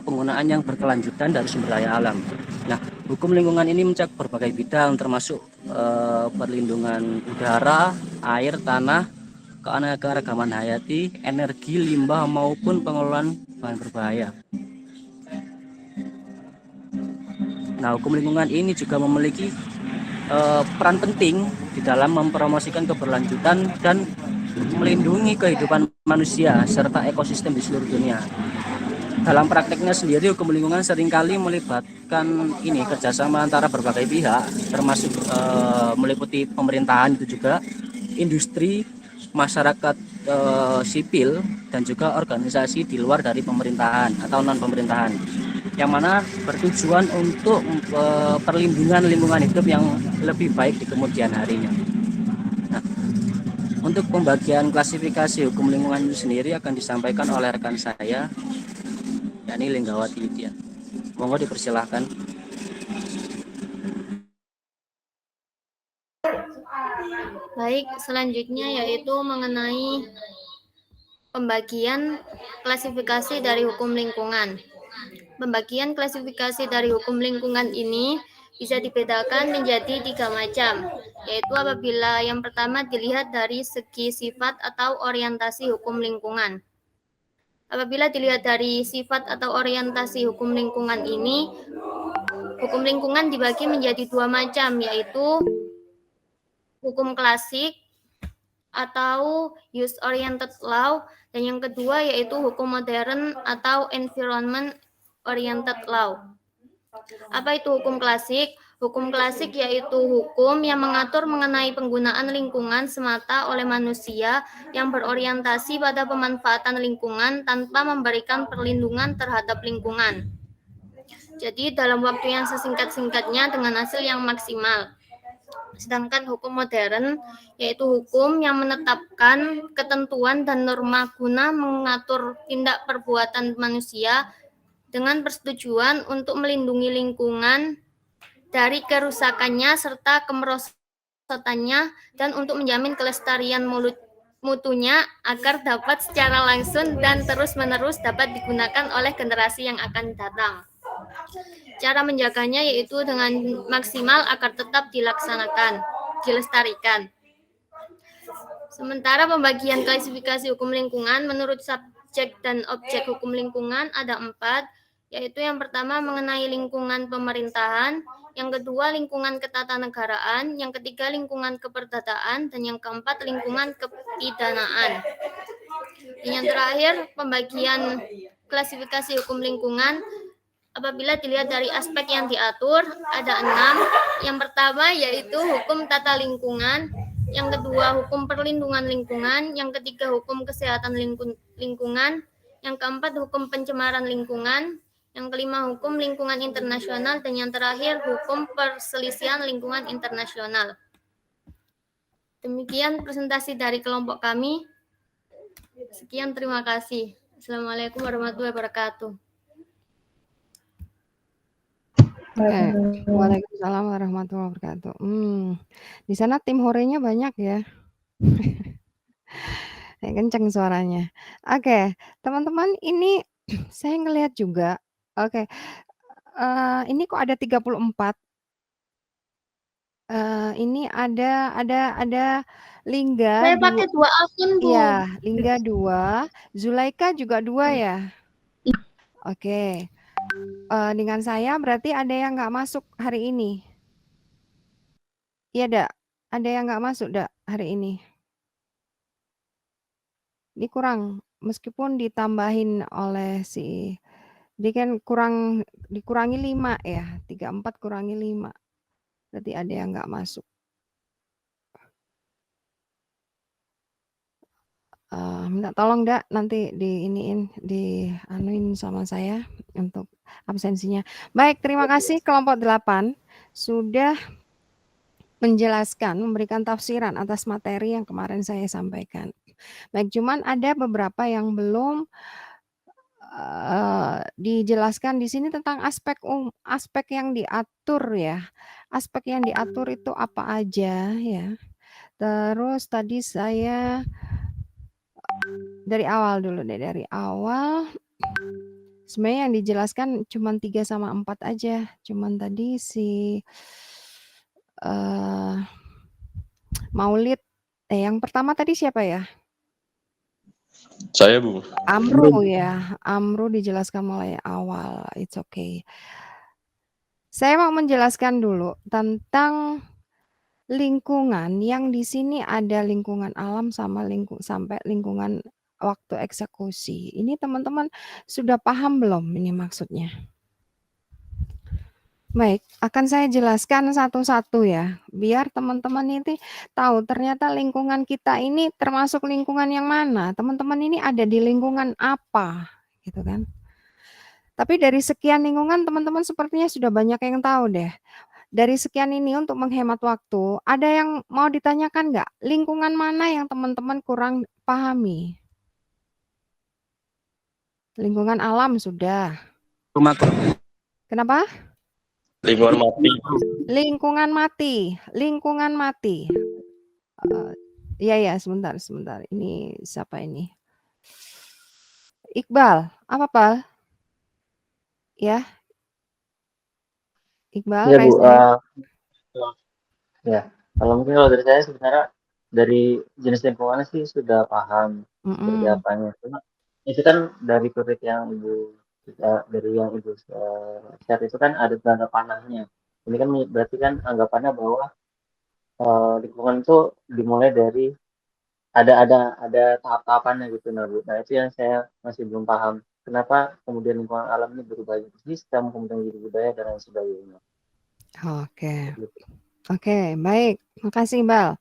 penggunaan yang berkelanjutan dari sumber daya alam. Nah, hukum lingkungan ini mencakup berbagai bidang termasuk perlindungan udara, air, tanah, keanekaragaman hayati, energi, limbah maupun pengelolaan bahan berbahaya. Nah, hukum lingkungan ini juga memiliki peran penting di dalam mempromosikan keberlanjutan dan melindungi kehidupan manusia serta ekosistem di seluruh dunia. Dalam prakteknya sendiri, hukum lingkungan seringkali melibatkan kerjasama antara berbagai pihak, termasuk meliputi pemerintahan itu juga, industri, masyarakat sipil, dan juga organisasi di luar dari pemerintahan atau non pemerintahan, yang mana bertujuan untuk perlindungan lingkungan hidup yang lebih baik di kemudian harinya. Nah, untuk pembagian klasifikasi hukum lingkungan itu sendiri akan disampaikan oleh rekan saya, yakni Linggawati Widya. Monggo dipersilahkan. Baik, selanjutnya yaitu mengenai pembagian klasifikasi dari hukum lingkungan. Pembagian klasifikasi dari hukum lingkungan ini bisa dibedakan menjadi 3 macam, yaitu apabila yang pertama dilihat dari segi sifat atau orientasi hukum lingkungan. Apabila dilihat dari sifat atau orientasi hukum lingkungan ini, hukum lingkungan dibagi menjadi 2 macam, yaitu hukum klasik atau use-oriented law, dan yang kedua yaitu hukum modern atau environment-oriented law. Apa itu hukum klasik? Hukum klasik yaitu hukum yang mengatur mengenai penggunaan lingkungan semata oleh manusia yang berorientasi pada pemanfaatan lingkungan tanpa memberikan perlindungan terhadap lingkungan. Jadi dalam waktu yang sesingkat-singkatnya dengan hasil yang maksimal. Sedangkan hukum modern yaitu hukum yang menetapkan ketentuan dan norma guna mengatur tindak perbuatan manusia dengan persetujuan untuk melindungi lingkungan dari kerusakannya serta kemerosotannya dan untuk menjamin kelestarian mutunya agar dapat secara langsung dan terus-menerus dapat digunakan oleh generasi yang akan datang. Cara menjaganya yaitu dengan maksimal agar tetap dilestarikan. Sementara pembagian klasifikasi hukum lingkungan menurut subjek dan objek hukum lingkungan ada 4, yaitu yang pertama mengenai lingkungan pemerintahan, yang kedua lingkungan ketatanegaraan, yang ketiga lingkungan keperdataan, dan yang keempat lingkungan kepidanaan. Dan yang terakhir pembagian klasifikasi hukum lingkungan apabila dilihat dari aspek yang diatur ada 6. Yang pertama yaitu hukum tata lingkungan, yang kedua hukum perlindungan lingkungan, yang ketiga hukum kesehatan lingkungan, yang keempat hukum pencemaran lingkungan, yang kelima hukum lingkungan internasional, dan yang terakhir hukum perselisihan lingkungan internasional. Demikian presentasi dari kelompok kami. Sekian, terima kasih. Assalamualaikum warahmatullahi wabarakatuh. Waalaikumsalam warahmatullahi wabarakatuh. Di sana tim horenya banyak ya. Kenceng suaranya. Oke, teman-teman ini saya ngelihat juga. Oke, ini kok ada 34. Ini ada Lingga Saya pakai 2 akun, Bu. iya, Lingga 2, Zulaika juga 2 ya? Oke. Dengan saya berarti ada yang nggak masuk hari ini? Iya, Dak? Ada yang nggak masuk, Dak, hari ini? Ini kurang, meskipun ditambahin oleh si dia kan dikurangi 5 ya, 34 kurangi 5. Berarti ada yang nggak masuk. Minta tolong Dak, nanti dianuin sama saya untuk absensinya. Baik, terima kasih kelompok 8 sudah menjelaskan, memberikan tafsiran atas materi yang kemarin saya sampaikan. Baik, cuman ada beberapa yang belum dijelaskan di sini tentang aspek yang diatur ya. Aspek yang diatur itu apa aja ya. Terus tadi saya dari awal dulu deh, dari awal sebenarnya yang dijelaskan cuma 3 sama 4 aja. Cuman tadi si Maulid yang pertama tadi siapa ya? Saya, Bu. Amru ya. Amru dijelaskan mulai awal. It's okay. Saya mau menjelaskan dulu tentang lingkungan yang di sini ada lingkungan alam sama sampai lingkungan waktu eksekusi. Ini teman-teman sudah paham belum ini maksudnya? Baik, akan saya jelaskan satu-satu ya, biar teman-teman ini tahu ternyata lingkungan kita ini termasuk lingkungan yang mana. Teman-teman ini ada di lingkungan apa, gitu kan? Tapi dari sekian lingkungan teman-teman sepertinya sudah banyak yang tahu deh. Dari sekian ini untuk menghemat waktu, ada yang mau ditanyakan nggak? Lingkungan mana yang teman-teman kurang pahami? Lingkungan alam sudah. Rumah Kenapa? Lingkungan mati. Lingkungan mati. Lingkungan mati. Iya, sebentar. Ini siapa ini? Iqbal. Apa, Pal? Ya. Iqbal, Ya Bu, raise hand. ya kalau mungkin kalau dari saya sebenarnya dari jenis lingkungannya sih sudah paham seperti apanya. Cuma itu kan dari kurit yang dari yang ibu share itu kan ada tanda panahnya. Ini kan berarti kan anggapannya bahwa lingkungan itu dimulai dari ada tahap-tahapannya gitu, nah Bu. Nah itu yang saya masih belum paham. Kenapa kemudian lingkungan alam ini berubah jadi sistem, kemudian jadi budaya dan lain sebagainya. Oke, baik. Makasih, Iqbal.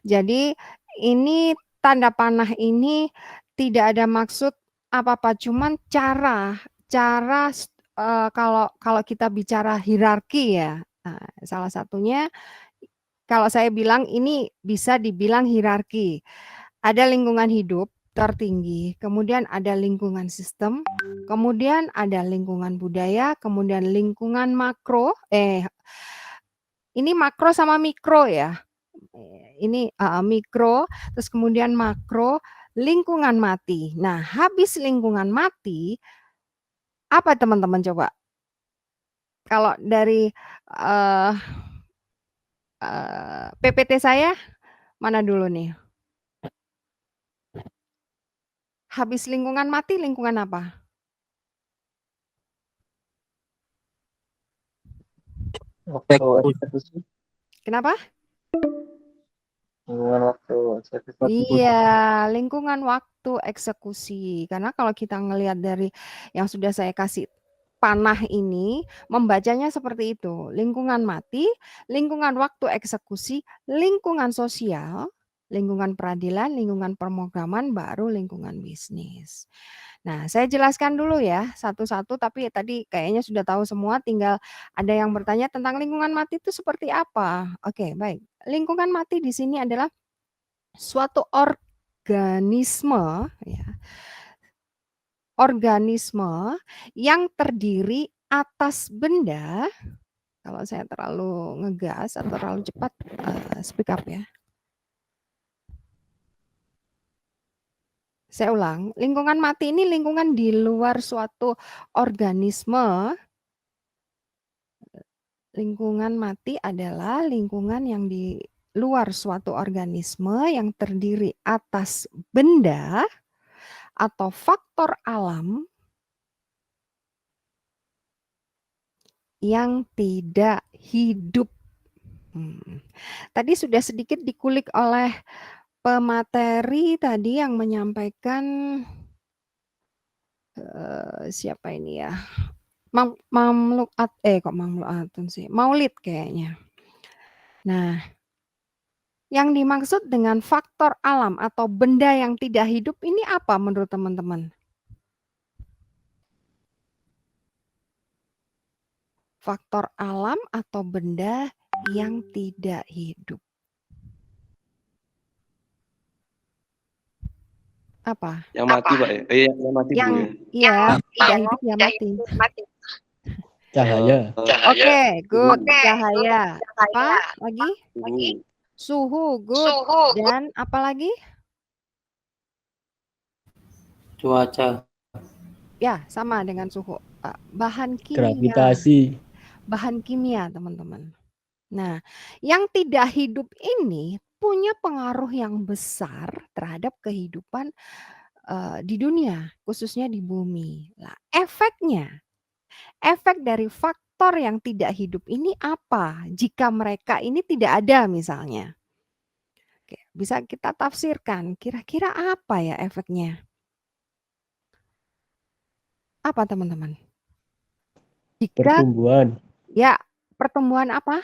Jadi ini tanda panah ini tidak ada maksud apa-apa, cuman cara kalau kita bicara hierarki ya. Nah, salah satunya kalau saya bilang ini bisa dibilang hierarki. Ada lingkungan hidup tertinggi, kemudian ada lingkungan sistem, kemudian ada lingkungan budaya, kemudian lingkungan makro. Ini makro sama mikro ya. Ini mikro, terus kemudian makro, lingkungan mati. Nah, habis lingkungan mati, apa teman-teman coba? Kalau dari PPT saya, mana dulu nih? Habis lingkungan mati, lingkungan apa? Waktu eksekusi. Kenapa? Lingkungan waktu eksekusi. Iya, lingkungan waktu eksekusi. Karena kalau kita ngelihat dari yang sudah saya kasih panah ini, membacanya seperti itu. Lingkungan mati, lingkungan waktu eksekusi, lingkungan sosial, lingkungan peradilan, lingkungan pemrograman, baru lingkungan bisnis. Nah, saya jelaskan dulu ya satu-satu, tapi tadi kayaknya sudah tahu semua, tinggal ada yang bertanya tentang lingkungan mati itu seperti apa. Oke, baik. Lingkungan mati di sini adalah suatu organisme ya. Organisme yang terdiri atas benda. Kalau saya terlalu ngegas atau terlalu cepat, speak up ya. Saya ulang, lingkungan mati ini lingkungan di luar suatu organisme. Lingkungan mati adalah lingkungan yang di luar suatu organisme yang terdiri atas benda atau faktor alam yang tidak hidup. Tadi sudah sedikit dikulik oleh pemateri tadi yang menyampaikan siapa ini ya? Mamluatun sih. Maulid kayaknya. Nah, yang dimaksud dengan faktor alam atau benda yang tidak hidup ini apa menurut teman-teman? Faktor alam atau benda yang tidak hidup. Apa? Yang mati, Pak ya? Yang mati, Bu ya. Iya, tidak hidup ya mati. Cahaya. Oke, good. Cahaya. Apa lagi? Suhu, good. Dan apa lagi? Cuaca. Ya, sama dengan suhu. Bahan kimia. Gravitasi. Bahan kimia, teman-teman. Nah, yang tidak hidup ini punya pengaruh yang besar terhadap kehidupan di dunia, khususnya di bumi. Nah, efek dari faktor yang tidak hidup ini apa jika mereka ini tidak ada misalnya? Oke, bisa kita tafsirkan, kira-kira apa ya efeknya? Apa teman-teman? Jika Pertumbuhan. ya, pertumbuhan apa?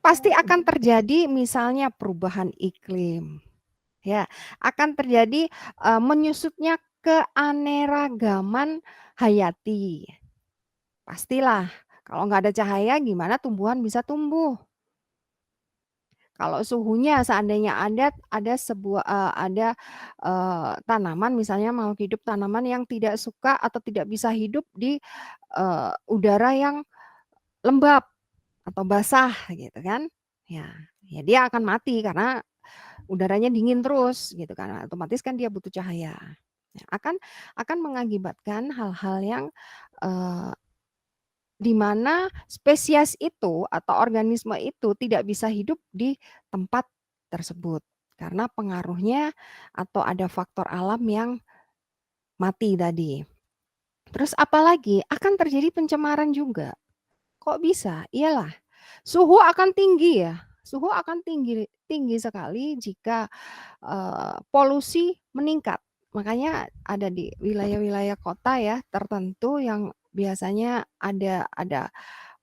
Pasti akan terjadi misalnya perubahan iklim. Ya, akan terjadi menyusutnya keanekaragaman hayati. Pastilah, kalau nggak ada cahaya gimana tumbuhan bisa tumbuh? Kalau suhunya seandainya ada sebuah tanaman misalnya makhluk hidup tanaman yang tidak suka atau tidak bisa hidup di udara yang lembab atau basah gitu kan. Ya dia akan mati karena udaranya dingin terus gitu kan. Otomatis kan dia butuh cahaya. Ya, akan mengakibatkan hal-hal yang di mana spesies itu atau organisme itu tidak bisa hidup di tempat tersebut karena pengaruhnya atau ada faktor alam yang mati tadi. Terus apalagi akan terjadi pencemaran juga. Kok bisa? Iyalah, suhu akan tinggi ya. Suhu akan tinggi sekali jika polusi meningkat. Makanya ada di wilayah-wilayah kota ya tertentu yang biasanya ada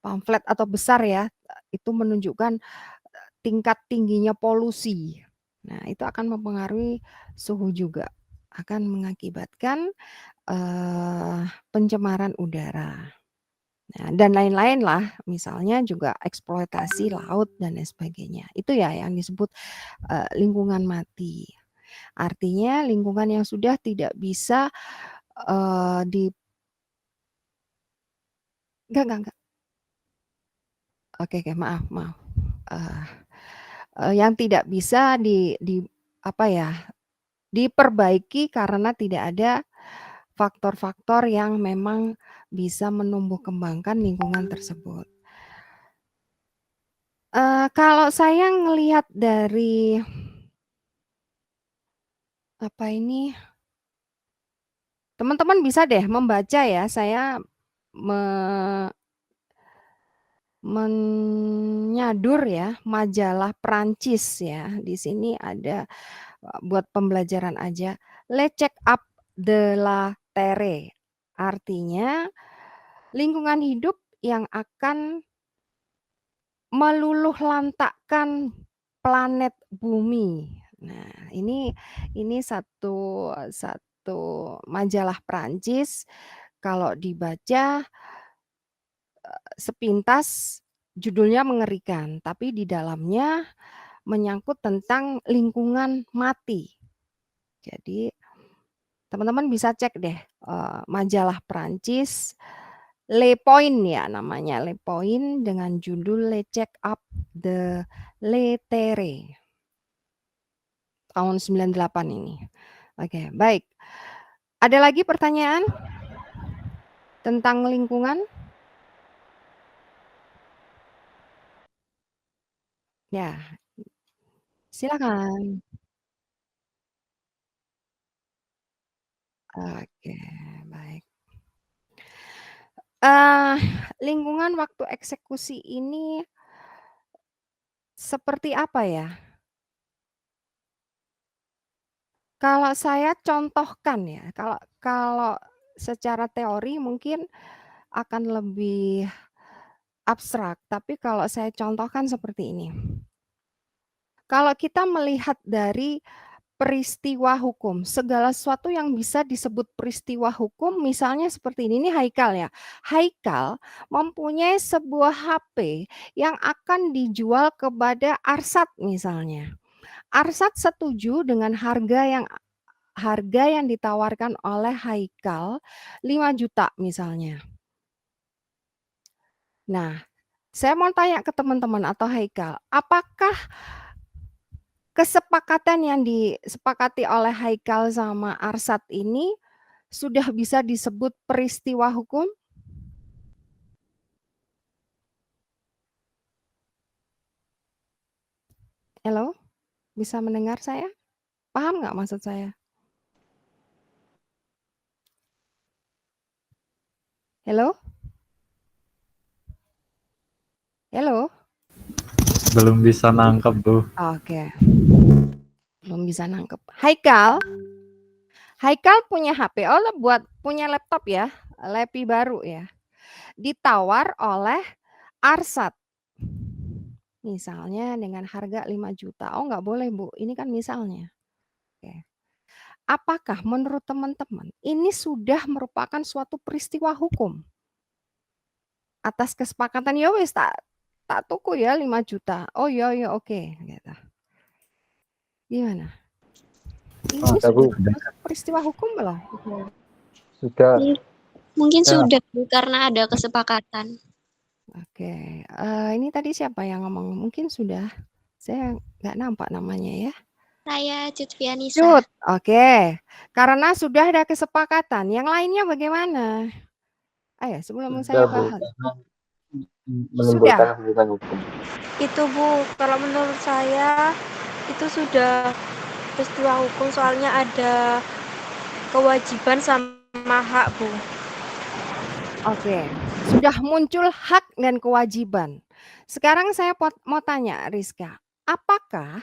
pamflet atau besar ya, itu menunjukkan tingkat tingginya polusi. Nah, itu akan mempengaruhi suhu juga, akan mengakibatkan pencemaran udara. Nah, dan lain-lain lah, misalnya juga eksploitasi laut dan lain sebagainya. Itu ya yang disebut lingkungan mati. Artinya lingkungan yang sudah tidak bisa enggak. Oke, maaf. Yang tidak bisa diperbaiki karena tidak ada faktor-faktor yang memang bisa menumbuh kembangkan lingkungan tersebut. Kalau saya ngelihat dari teman-teman bisa deh membaca ya, saya menyadur ya majalah Prancis ya. Di sini ada buat pembelajaran aja. Le Check-up de la Terre. Artinya lingkungan hidup yang akan meluluhlantakkan planet bumi. Nah, ini satu majalah Prancis kalau dibaca sepintas judulnya mengerikan, tapi di dalamnya menyangkut tentang lingkungan mati. Jadi teman-teman bisa cek deh majalah Prancis Le Point ya namanya, Le Point dengan judul Le Check-up de la Terre. tahun 98 ini. Oke, baik. Ada lagi pertanyaan tentang lingkungan? Ya, silakan. Oke, baik. Lingkungan waktu eksekusi ini seperti apa ya? Kalau saya contohkan ya, kalau kalau secara teori mungkin akan lebih abstrak, tapi kalau saya contohkan seperti ini. Kalau kita melihat dari peristiwa hukum, segala sesuatu yang bisa disebut peristiwa hukum, misalnya seperti ini Haikal ya. Haikal mempunyai sebuah HP yang akan dijual kepada Arsat misalnya. Arsat setuju dengan harga yang ditawarkan oleh Haikal 5 juta misalnya. Nah, saya mau tanya ke teman-teman atau Haikal, apakah kesepakatan yang disepakati oleh Haikal sama Arsat ini sudah bisa disebut peristiwa hukum? Halo, bisa mendengar saya? Paham nggak maksud saya? Halo? Halo? Belum bisa nangkep, Bu. Oke. Belum bisa nangkep. Haikal punya HP, punya laptop ya, Lepi baru ya. Ditawar oleh Arsat. Misalnya dengan harga 5 juta. Oh, nggak boleh, Bu. Ini kan misalnya. Oke. Apakah menurut teman-teman ini sudah merupakan suatu peristiwa hukum? Atas kesepakatan ya wis tak tuku ya 5 juta. Oh iya oke gitu. Gimana? Ini sudah masuk peristiwa hukum belum? Sudah. Mungkin Ya. sudah karena ada kesepakatan. Oke, ini tadi siapa yang ngomong? Mungkin sudah. Saya nggak nampak namanya ya. Saya Cut Fianisa. Cut, oke. Karena sudah ada kesepakatan. Yang lainnya bagaimana? Ayo sebelum saya bahas. Menimbulkan hubungan hukum. Itu Bu, kalau menurut saya itu sudah peristiwa hukum soalnya ada kewajiban sama hak Bu. Oke, sudah muncul hak dan kewajiban. Sekarang saya mau tanya Rizka, apakah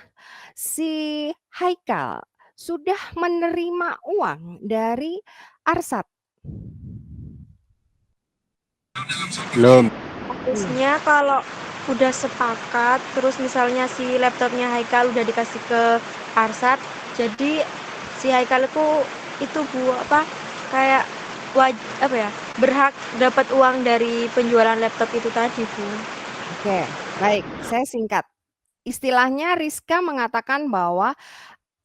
si Haikal sudah menerima uang dari Arsat? Belum. Harusnya kalau udah sepakat, terus misalnya si laptopnya Haikal udah dikasih ke Arsat, jadi si Haikal itu Bu kayak berhak dapat uang dari penjualan laptop itu tadi Bu. Oke, baik, saya singkat. Istilahnya Rizka mengatakan bahwa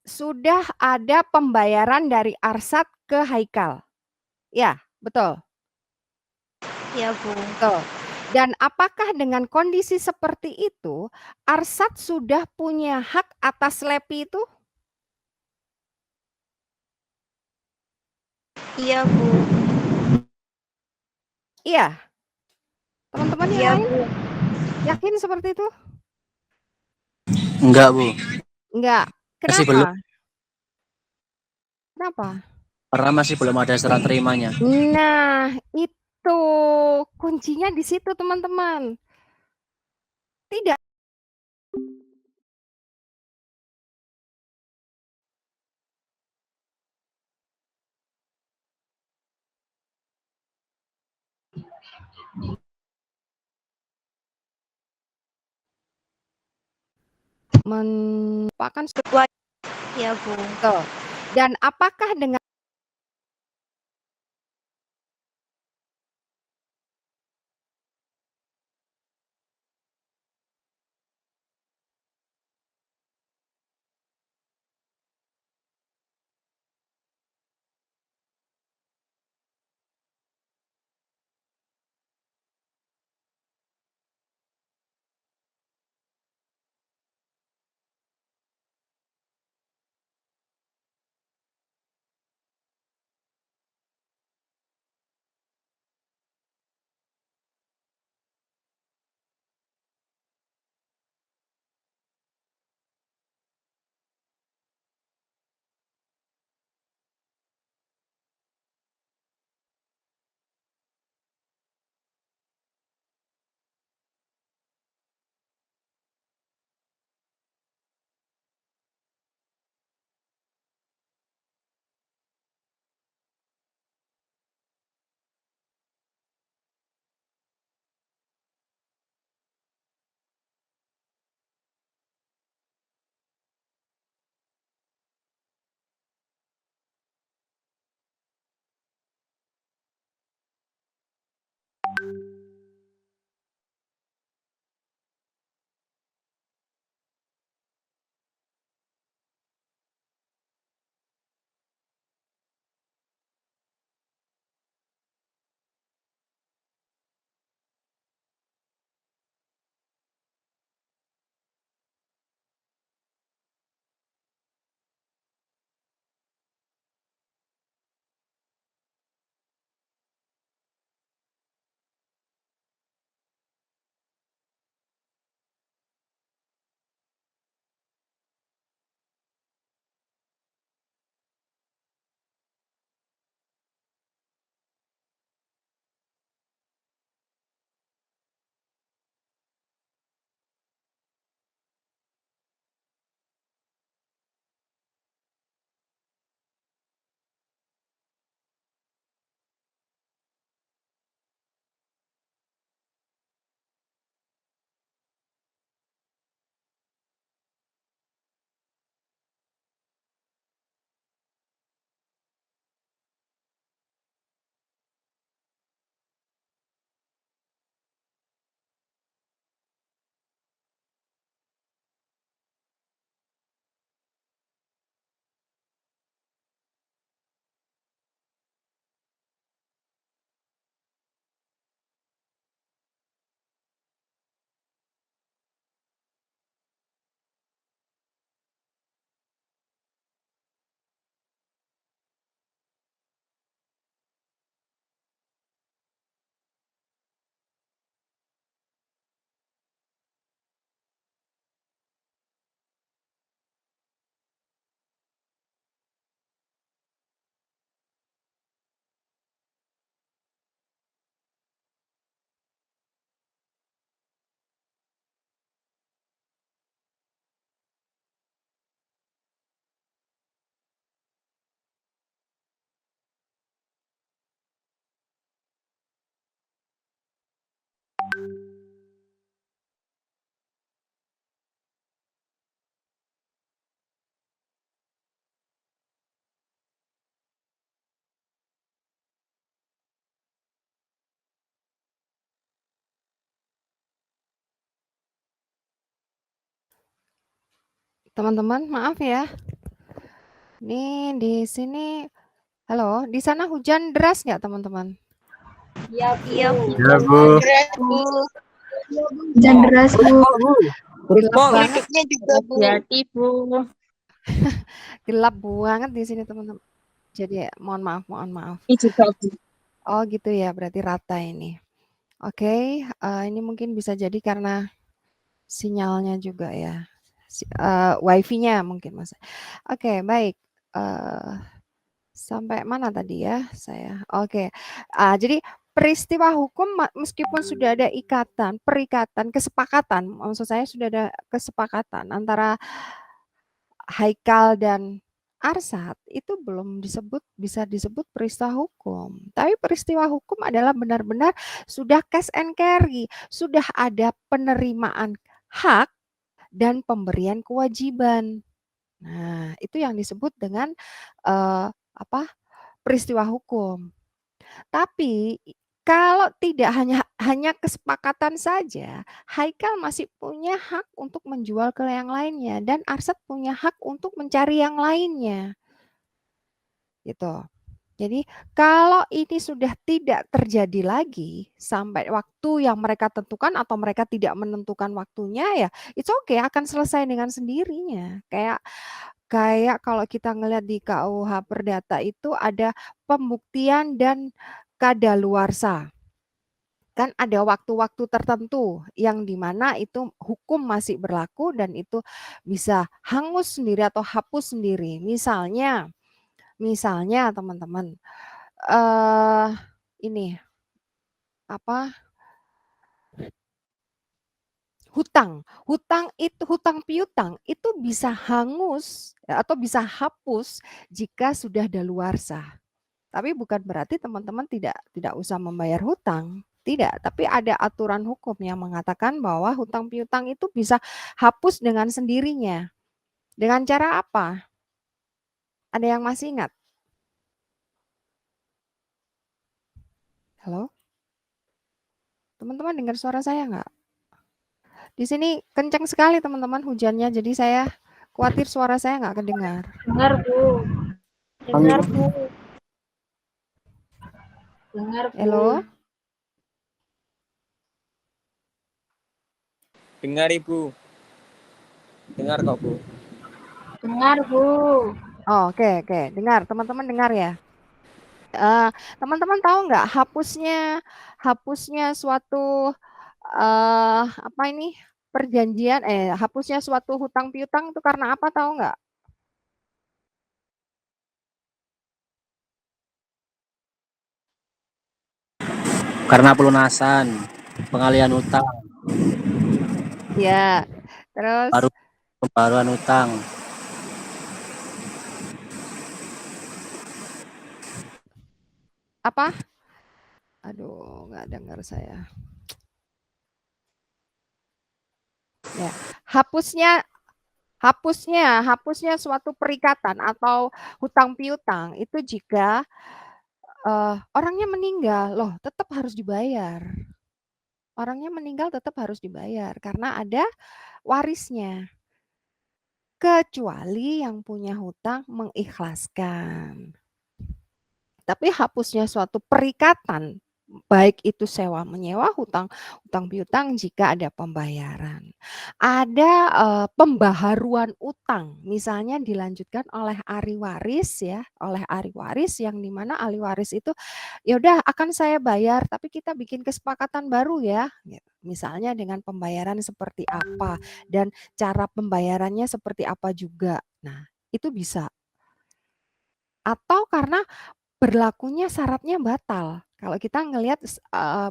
sudah ada pembayaran dari Arsat ke Haikal. Ya, betul. Ya Bu. Betul. Dan apakah dengan kondisi seperti itu, Arsat sudah punya hak atas Lepi itu? Iya Bu. Iya. Teman-teman yang lain yakin seperti itu? Enggak, Bu. Enggak. Masih belum. Kenapa? Kenapa? Karena masih belum ada serah terimanya. Nah, itu kuncinya di situ, teman-teman. Tidak. Merupakan sebuah ya Bu. Betul. Dan apakah dengan Teman-teman, maaf ya. Nih di sini, halo, di sana hujan deras nggak teman-teman? Iya, Iya, Bu. Iya, Bu. Hujan deras, Bu. Gelap banget, juga, Bu. Hati, Bu. gelap banget di sini teman-teman. Jadi mohon maaf. Ini juga, Bu. Oh gitu ya, berarti rata ini. Oke, ini mungkin bisa jadi karena sinyalnya juga ya. Wifi-nya mungkin Mas. Oke, baik. Sampai mana tadi ya saya? Oke. Jadi peristiwa hukum meskipun sudah ada perikatan, kesepakatan, maksud saya sudah ada kesepakatan antara Haikal dan Arsat itu belum bisa disebut peristiwa hukum. Tapi peristiwa hukum adalah benar-benar sudah cash and carry, sudah ada penerimaan hak dan pemberian kewajiban. Nah, itu yang disebut dengan peristiwa hukum. Tapi kalau tidak hanya kesepakatan saja, Haikal masih punya hak untuk menjual ke yang lainnya dan Arsat punya hak untuk mencari yang lainnya. Gitu. Jadi kalau ini sudah tidak terjadi lagi sampai waktu yang mereka tentukan atau mereka tidak menentukan waktunya ya, it's okay akan selesai dengan sendirinya. Kayak kalau kita ngelihat di KUH Perdata itu ada pembuktian dan kadaluarsa. Kan ada waktu-waktu tertentu yang dimana itu hukum masih berlaku dan itu bisa hangus sendiri atau hapus sendiri. Misalnya teman-teman, ini hutang piutang itu bisa hangus atau bisa hapus jika sudah daluarsa. Tapi bukan berarti teman-teman tidak usah membayar hutang. Tidak, tapi ada aturan hukum yang mengatakan bahwa hutang piutang itu bisa hapus dengan sendirinya. Dengan cara apa? Ada yang masih ingat? Halo? Teman-teman dengar suara saya nggak? Di sini kencang sekali teman-teman hujannya, jadi saya khawatir suara saya nggak kedengar. Dengar, Bu. Dengar, Bu. Dengar, Bu. Halo? Dengar, Ibu. Dengar kok, Bu. Dengar, Bu. Oh, oke. Dengar, teman-teman dengar ya. Teman-teman tahu nggak hapusnya suatu perjanjian, hapusnya suatu hutang piutang itu karena apa tahu nggak? Karena pelunasan, pengalian utang. Ya, terus Pembaruan utang. apa? Aduh, nggak dengar saya. Ya, hapusnya suatu perikatan atau hutang piutang itu jika orangnya meninggal, loh tetap harus dibayar. Orangnya meninggal tetap harus dibayar karena ada warisnya. Kecuali yang punya hutang mengikhlaskan. Tapi hapusnya suatu perikatan, baik itu sewa menyewa, hutang piutang jika ada pembayaran. Ada pembaharuan utang, misalnya dilanjutkan oleh ahli waris ya, yang dimana ahli waris itu ya udah akan saya bayar, tapi kita bikin kesepakatan baru ya. Gitu. Misalnya dengan pembayaran seperti apa dan cara pembayarannya seperti apa juga. Nah, itu bisa. Atau karena berlakunya syaratnya batal. Kalau kita ngelihat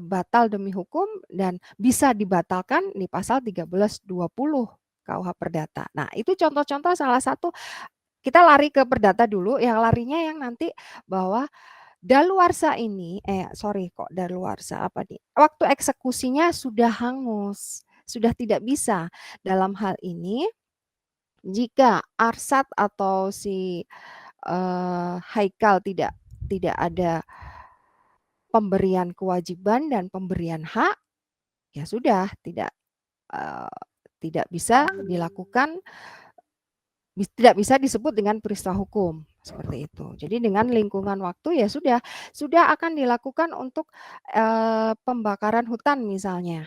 batal demi hukum dan bisa dibatalkan di pasal 1320 KUH Perdata. Nah, itu contoh-contoh salah satu kita lari ke Perdata dulu, yang larinya yang nanti bahwa daluarsa ini daluarsa apa nih? Waktu eksekusinya sudah hangus, sudah tidak bisa. Dalam hal ini jika Arsat atau si Haikal tidak ada pemberian kewajiban dan pemberian hak, ya sudah tidak bisa dilakukan tidak bisa disebut dengan peristiwa hukum seperti itu. Jadi dengan lingkungan waktu ya sudah akan dilakukan untuk pembakaran hutan misalnya.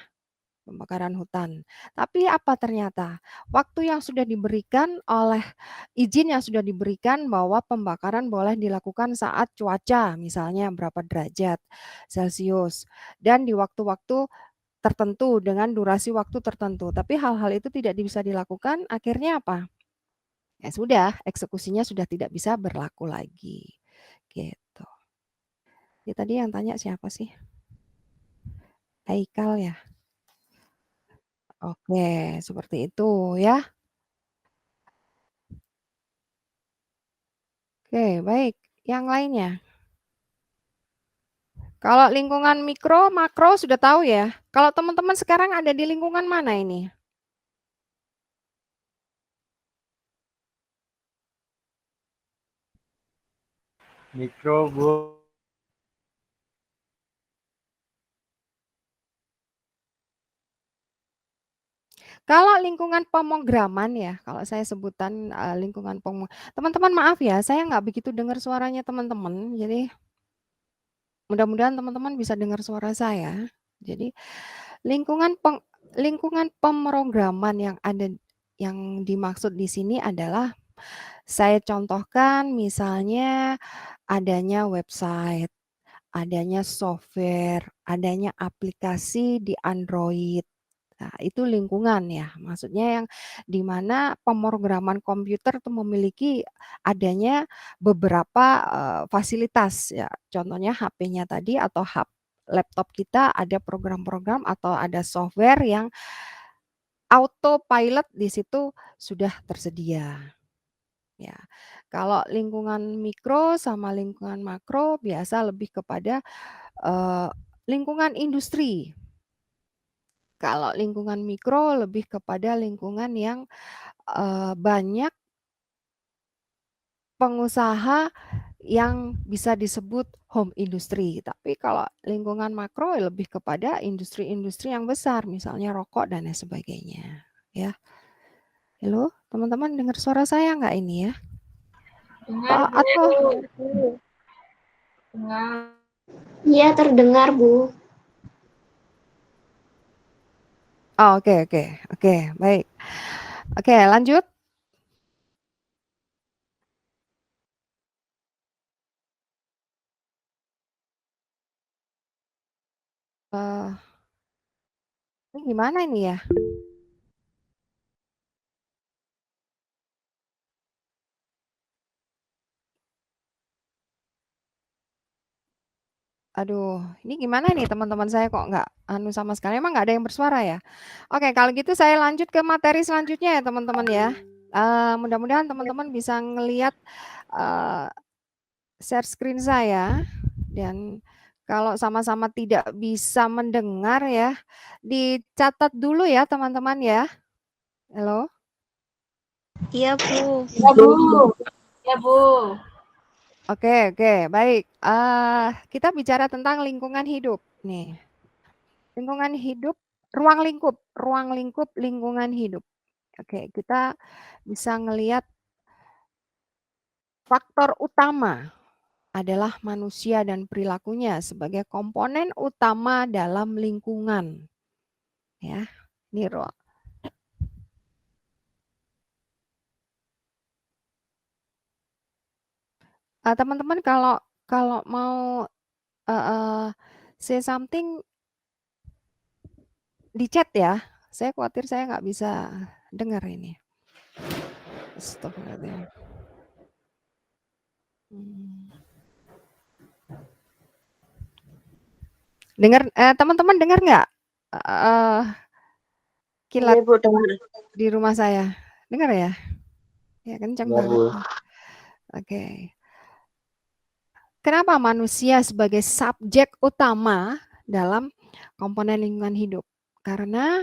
Pembakaran hutan. Tapi apa ternyata? Waktu yang sudah diberikan oleh izin yang sudah diberikan bahwa pembakaran boleh dilakukan saat cuaca misalnya berapa derajat Celcius dan di waktu-waktu tertentu dengan durasi waktu tertentu. Tapi hal-hal itu tidak bisa dilakukan, akhirnya apa? Ya sudah, eksekusinya sudah tidak bisa berlaku lagi. Gitu. Ya, tadi yang tanya siapa sih? Haikal ya? Oke, seperti itu ya. Oke, baik. Yang lainnya? Kalau lingkungan mikro, makro sudah tahu ya. Kalau teman-teman sekarang ada di lingkungan mana ini? Mikro, Bu. Kalau lingkungan pemrograman ya, kalau saya sebutan lingkungan teman-teman maaf ya, saya nggak begitu dengar suaranya teman-teman. Jadi mudah-mudahan teman-teman bisa dengar suara saya. Jadi lingkungan pemrograman yang dimaksud di sini adalah saya contohkan misalnya adanya website, adanya software, adanya aplikasi di Android. Nah, itu lingkungan ya, maksudnya yang di mana pemrograman komputer itu memiliki adanya beberapa fasilitas ya, contohnya HP-nya tadi atau laptop kita ada program-program atau ada software yang autopilot di situ sudah tersedia. Ya, kalau lingkungan mikro sama lingkungan makro biasa lebih kepada lingkungan industri. Kalau lingkungan mikro lebih kepada lingkungan yang banyak pengusaha yang bisa disebut home industry. Tapi kalau lingkungan makro lebih kepada industri-industri yang besar, misalnya rokok dan lain sebagainya. Ya, halo teman-teman, dengar suara saya nggak ini ya? Dengar, Bu. Atau Dengar. Iya, terdengar, Bu. Oh, oke, baik. Oke, lanjut. Ini gimana ini ya? Aduh, ini gimana nih teman-teman saya kok nggak anu sama sekali, emang nggak ada yang bersuara ya? Oke, kalau gitu saya lanjut ke materi selanjutnya ya teman-teman ya. Mudah-mudahan teman-teman bisa ngelihat share screen saya dan kalau sama-sama tidak bisa mendengar ya, dicatat dulu ya teman-teman ya. Halo? Iya, Bu. Ya, Bu. Ya, Bu. Oke, baik. Kita bicara tentang lingkungan hidup nih. Lingkungan hidup, ruang lingkup lingkungan hidup. Oke, kita bisa ngelihat faktor utama adalah manusia dan perilakunya sebagai komponen utama dalam lingkungan. Ya, ini ruang. Teman-teman kalau mau say something di chat ya. Saya khawatir saya nggak bisa dengar ini. Astagfirullahaladzim. Dengar, teman-teman dengar nggak? Kilat di rumah saya. Dengar ya? Ya kencang banget. Oke. Kenapa manusia sebagai subjek utama dalam komponen lingkungan hidup? Karena,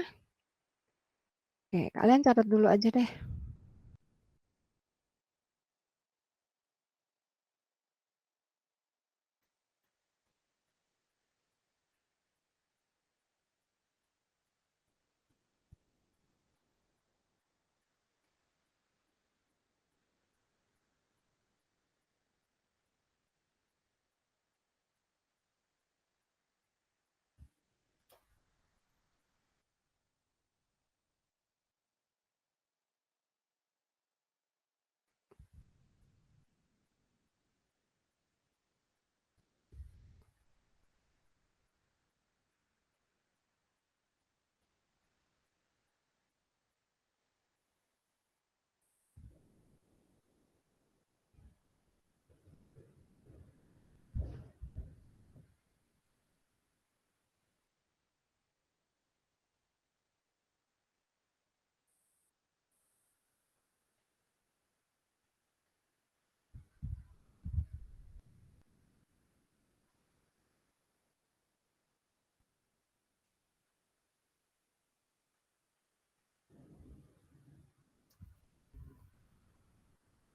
oke, kalian catat dulu aja deh.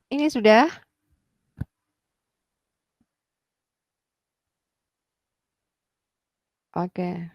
Ini sudah? Oke.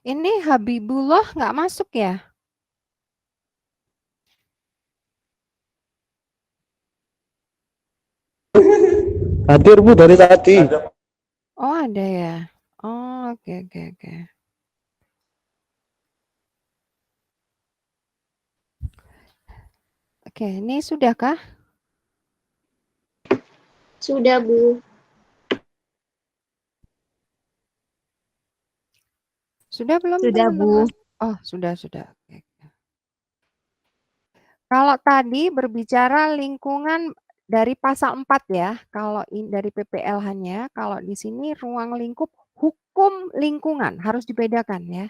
Ini Habibullah nggak masuk ya? Hadir Bu dari tadi. Oh ada ya. Oh oke oke oke. Oke, ini sudahkah? Sudah, Bu. Sudah belum Sudah, Bu. teman-teman? Oh sudah sudah. Oke. Kalau tadi berbicara lingkungan dari pasal 4 ya, kalau dari PPLH-nya, kalau di sini ruang lingkup hukum lingkungan, harus dibedakan ya.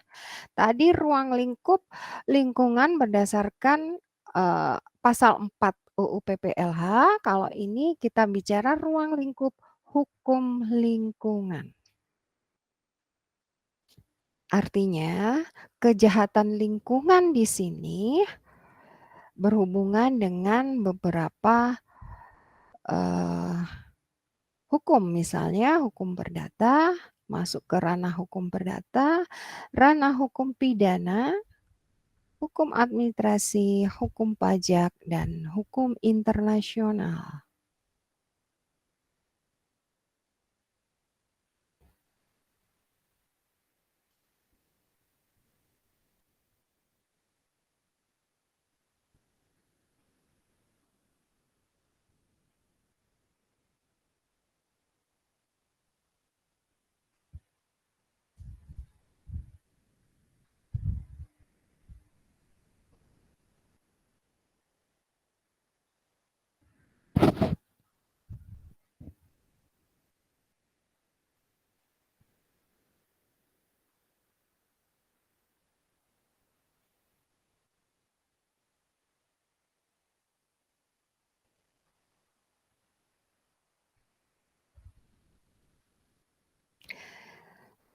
Tadi ruang lingkup lingkungan berdasarkan pasal 4 UU PPLH, kalau ini kita bicara ruang lingkup hukum lingkungan. Artinya, kejahatan lingkungan di sini berhubungan dengan beberapa hukum, misalnya hukum perdata, masuk ke ranah hukum perdata, ranah hukum pidana, hukum administrasi, hukum pajak, dan hukum internasional.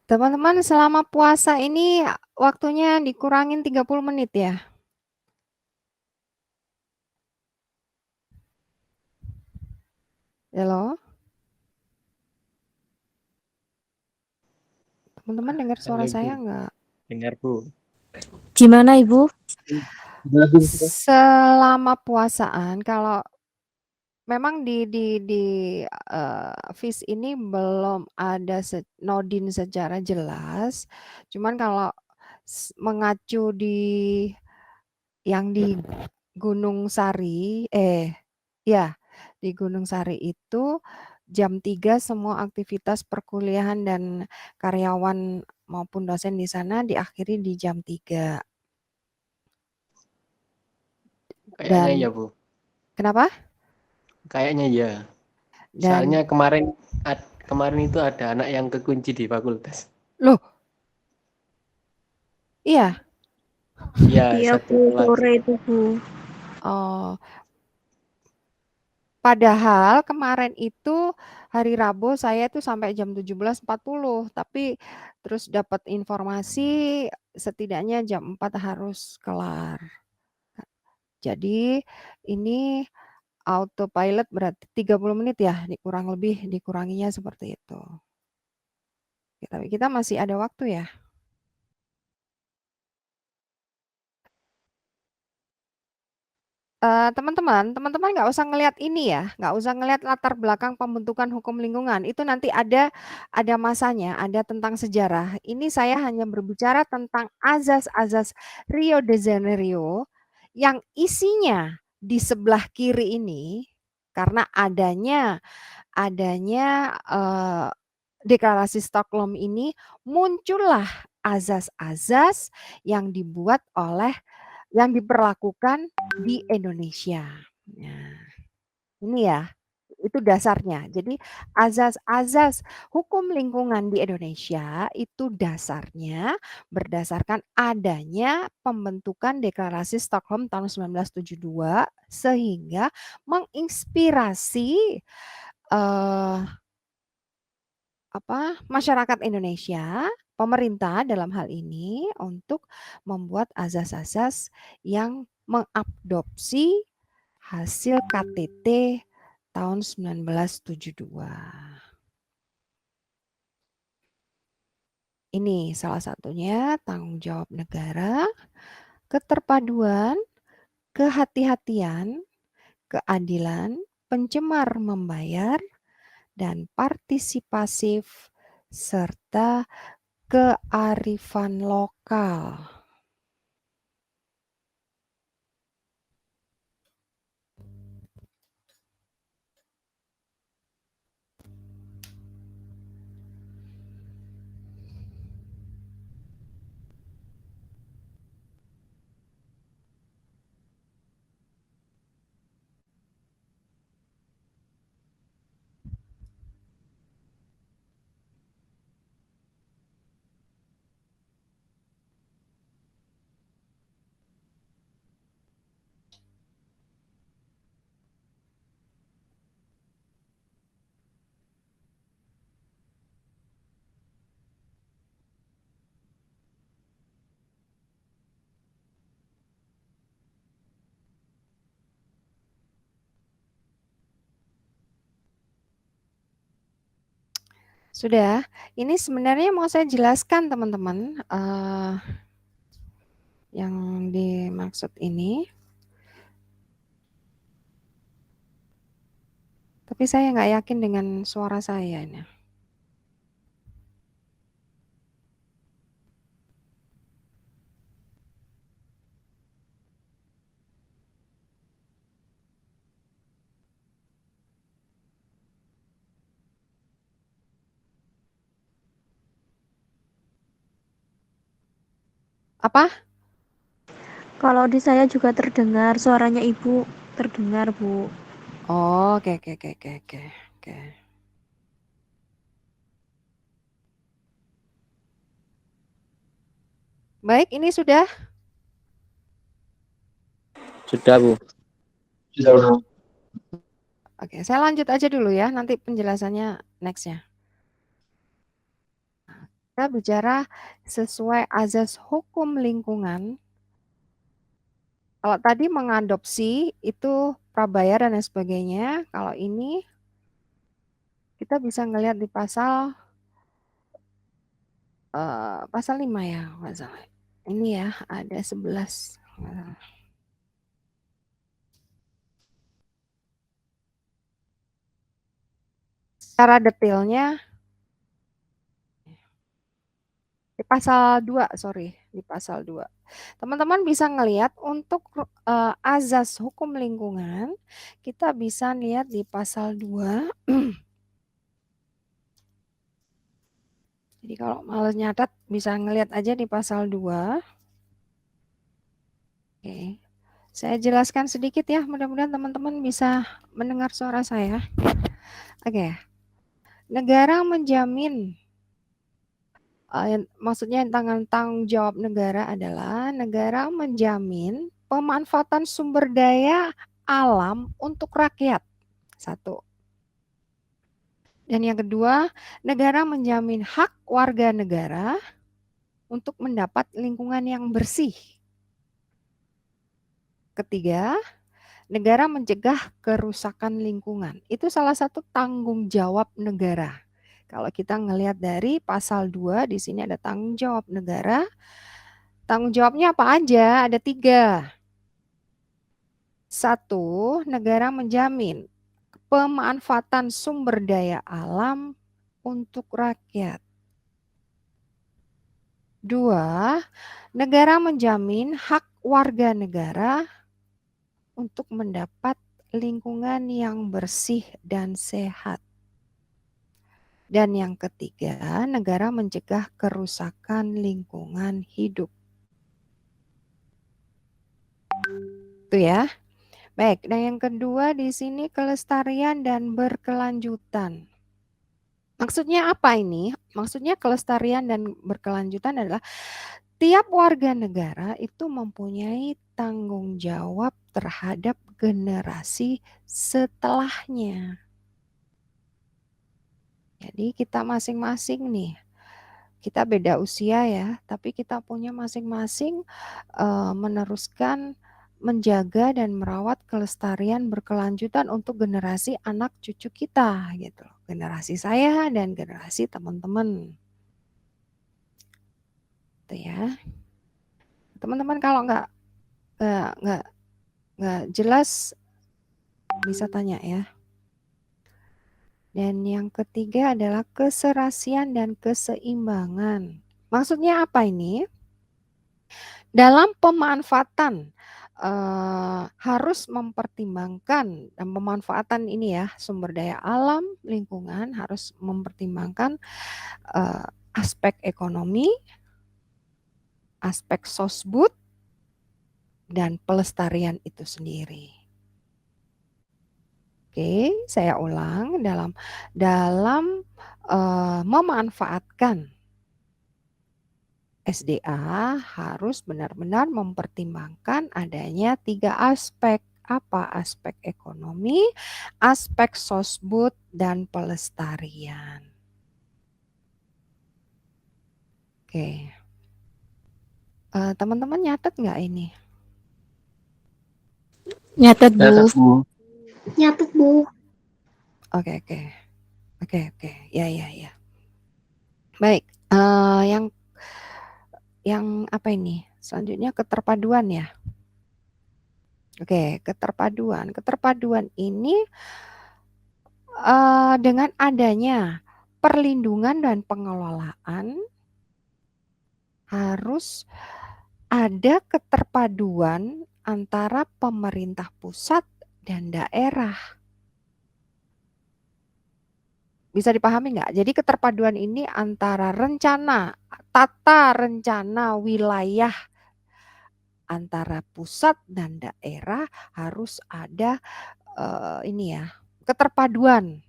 Teman-teman, selama puasa ini waktunya dikurangin 30 menit ya. Halo? Teman-teman dengar suara saya enggak? Dengar Bu. Gimana, Ibu? Selama puasaan kalau memang di FIS ini belum ada nodin secara jelas, cuman kalau mengacu yang di Gunung Sari, ya di Gunung Sari itu jam 3 semua aktivitas perkuliahan dan karyawan maupun dosen di sana diakhiri di jam 3. Kayaknya Dan ya Bu. kenapa? Kayaknya ya. Dan Soalnya kemarin itu ada anak yang kekunci di fakultas. loh, iya. Iya, Iya, satu Bu, kelas. sore itu, Bu. Oh. Padahal kemarin itu hari Rabu saya tuh sampai jam 17.40, tapi terus dapat informasi setidaknya jam 4 harus kelar. Jadi ini autopilot berarti 30 menit ya, kurang lebih dikuranginya seperti itu. Tapi kita masih ada waktu ya. Teman-teman, teman-teman nggak usah ngelihat ini ya, nggak usah ngelihat latar belakang pembentukan hukum lingkungan. Itu nanti ada masanya, ada tentang sejarah. Ini saya hanya berbicara tentang azas-azas Rio de Janeiro yang isinya di sebelah kiri ini karena adanya deklarasi Stockholm ini muncullah azas-azas yang dibuat oleh yang diperlakukan di Indonesia. Nah, ini ya, itu dasarnya. Jadi azas-azas hukum lingkungan di Indonesia itu dasarnya berdasarkan adanya pembentukan deklarasi Stockholm tahun 1972 sehingga menginspirasi masyarakat Indonesia, pemerintah dalam hal ini untuk membuat azas-azas yang mengadopsi hasil KTT tahun 1972. Ini salah satunya tanggung jawab negara, keterpaduan, kehati-hatian, keadilan, pencemar membayar, dan partisipasif, serta kearifan lokal. Sudah, ini sebenarnya mau saya jelaskan teman-teman yang dimaksud ini. Tapi saya nggak yakin dengan suara saya ini. Apa? Kalau di saya juga terdengar, suaranya Ibu terdengar, Bu. Oh, oke. Baik, ini sudah? Sudah, Bu. Sudah, Bu. Oke, saya lanjut aja dulu ya, nanti penjelasannya next ya. Kita bicara sesuai azas hukum lingkungan. Kalau tadi mengadopsi itu prabayar dan lain sebagainya, kalau ini kita bisa ngelihat di pasal 5 ya, masalah. Ini ya, ada 11. Secara detailnya di pasal 2, di pasal 2. Teman-teman bisa ngelihat untuk azas hukum lingkungan, kita bisa lihat di pasal 2. Jadi kalau males nyatat bisa ngelihat aja di pasal 2. Oke. Saya jelaskan sedikit ya, mudah-mudahan teman-teman bisa mendengar suara saya. Oke. Negara menjamin maksudnya tanggung jawab negara adalah negara menjamin pemanfaatan sumber daya alam untuk rakyat. 1. Dan yang kedua, negara menjamin hak warga negara untuk mendapat lingkungan yang bersih. Ketiga, negara mencegah kerusakan lingkungan. Itu salah satu tanggung jawab negara. Kalau kita ngelihat dari pasal 2, di sini ada tanggung jawab negara. Tanggung jawabnya apa aja? Ada 3. Satu, negara menjamin pemanfaatan sumber daya alam untuk rakyat. Dua, negara menjamin hak warga negara untuk mendapat lingkungan yang bersih dan sehat. Dan yang ketiga, negara mencegah kerusakan lingkungan hidup. Itu ya. Baik, dan yang kedua di sini kelestarian dan berkelanjutan. Maksudnya apa ini? Maksudnya kelestarian dan berkelanjutan adalah tiap warga negara itu mempunyai tanggung jawab terhadap generasi setelahnya. Jadi kita masing-masing nih, kita beda usia ya, tapi kita punya masing-masing meneruskan, menjaga dan merawat kelestarian berkelanjutan untuk generasi anak cucu kita gitu loh. Generasi saya dan generasi teman-teman. Itu ya. Teman-teman kalau nggak jelas bisa tanya ya. Dan yang ketiga adalah keserasian dan keseimbangan. Maksudnya apa ini? Dalam pemanfaatan harus mempertimbangkan dan pemanfaatan ini ya, sumber daya alam, lingkungan harus mempertimbangkan aspek ekonomi, aspek sosbud, dan pelestarian itu sendiri. Oke, saya ulang, dalam memanfaatkan SDA harus benar-benar mempertimbangkan adanya 3 aspek. Apa? Aspek ekonomi, aspek sosbud, dan pelestarian. Oke. Teman-teman nyatet nggak ini? Nyatet, Bu. Nyatet, Bu. Nyatet, Bu. Oke. Ya. Baik, yang apa ini? Selanjutnya keterpaduan ya. Oke, keterpaduan. Keterpaduan ini dengan adanya perlindungan dan pengelolaan harus ada keterpaduan antara pemerintah pusat dan daerah. Bisa dipahami nggak? Jadi keterpaduan ini antara tata rencana wilayah antara pusat dan daerah harus ada ini ya, keterpaduan.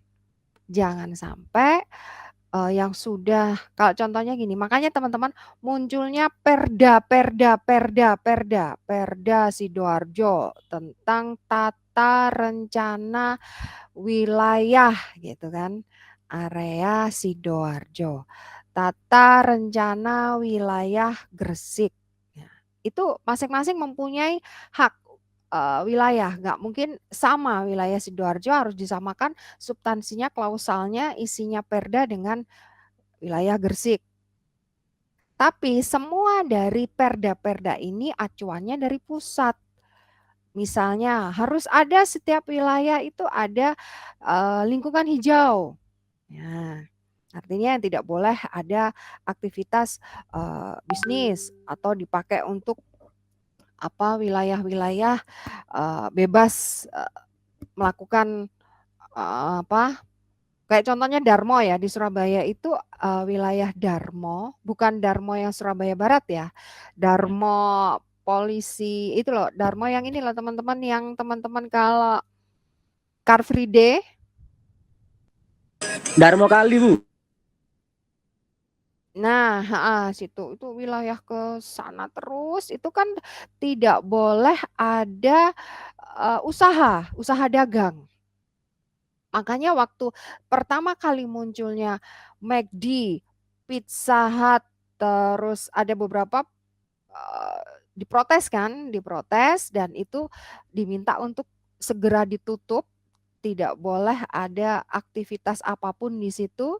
Jangan sampai yang sudah, kalau contohnya gini, makanya teman-teman munculnya Perda Sidoarjo tentang tata rencana wilayah gitu kan, area Sidoarjo, tata rencana wilayah Gresik. Ya, itu masing-masing mempunyai hak wilayah, nggak mungkin sama wilayah Sidoarjo harus disamakan substansinya, klausalnya, isinya perda dengan wilayah Gresik. Tapi semua dari perda-perda ini acuannya dari pusat. Misalnya harus ada setiap wilayah itu ada lingkungan hijau. Ya, artinya tidak boleh ada aktivitas bisnis atau dipakai untuk wilayah-wilayah bebas melakukan kayak contohnya Darmo ya, di Surabaya itu wilayah Darmo, bukan Darmo yang Surabaya Barat ya. Darmo polisi itu loh, Darmo yang ini loh teman-teman, yang teman-teman kalau Car Free Day. Darmo Kali, Bu. Nah, situ itu wilayah ke sana terus, itu kan tidak boleh ada usaha dagang. Makanya waktu pertama kali munculnya McD, Pizza Hut, terus ada beberapa diprotes dan itu diminta untuk segera ditutup, tidak boleh ada aktivitas apapun di situ.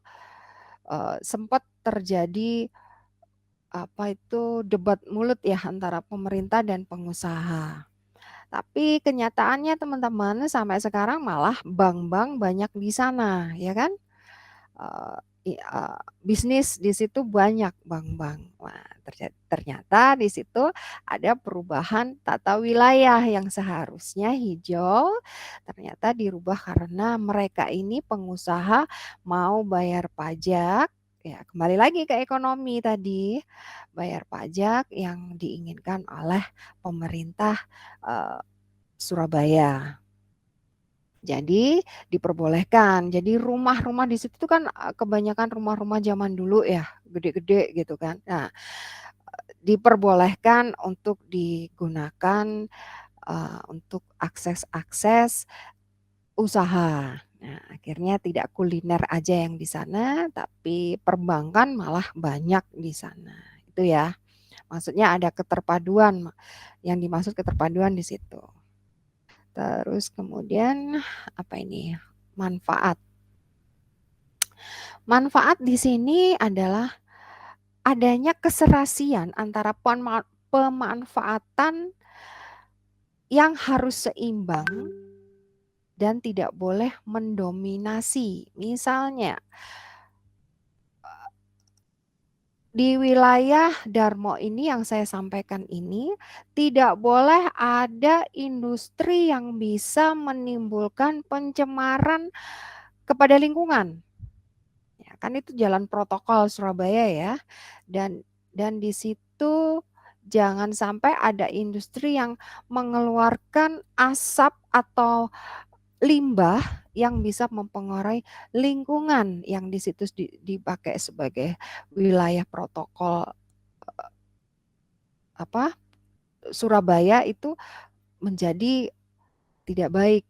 Sempat terjadi debat mulut ya antara pemerintah dan pengusaha. Tapi kenyataannya teman-teman sampai sekarang malah bank-bank banyak di sana, ya kan? Bisnis di situ banyak bank-bank. Nah, ternyata di situ ada perubahan tata wilayah yang seharusnya hijau, ternyata dirubah karena mereka ini pengusaha mau bayar pajak. Ya, kembali lagi ke ekonomi tadi, bayar pajak yang diinginkan oleh pemerintah Surabaya. Jadi diperbolehkan. Jadi rumah-rumah di situ kan kebanyakan rumah-rumah zaman dulu ya, gede-gede gitu kan. Nah, diperbolehkan untuk digunakan untuk akses-akses usaha. Nah, akhirnya tidak kuliner aja yang di sana, tapi perbankan malah banyak di sana. Itu ya. Maksudnya ada keterpaduan, yang dimaksud keterpaduan di situ. Terus kemudian apa ini? Manfaat. Manfaat di sini adalah adanya keserasian antara pemanfaatan yang harus seimbang dan tidak boleh mendominasi. Misalnya di wilayah Darmo ini yang saya sampaikan ini tidak boleh ada industri yang bisa menimbulkan pencemaran kepada lingkungan. Ya, kan itu jalan protokol Surabaya ya. Dan di situ jangan sampai ada industri yang mengeluarkan asap atau limbah yang bisa mempengaruhi lingkungan yang di situ dipakai sebagai wilayah protokol Surabaya itu menjadi tidak baik.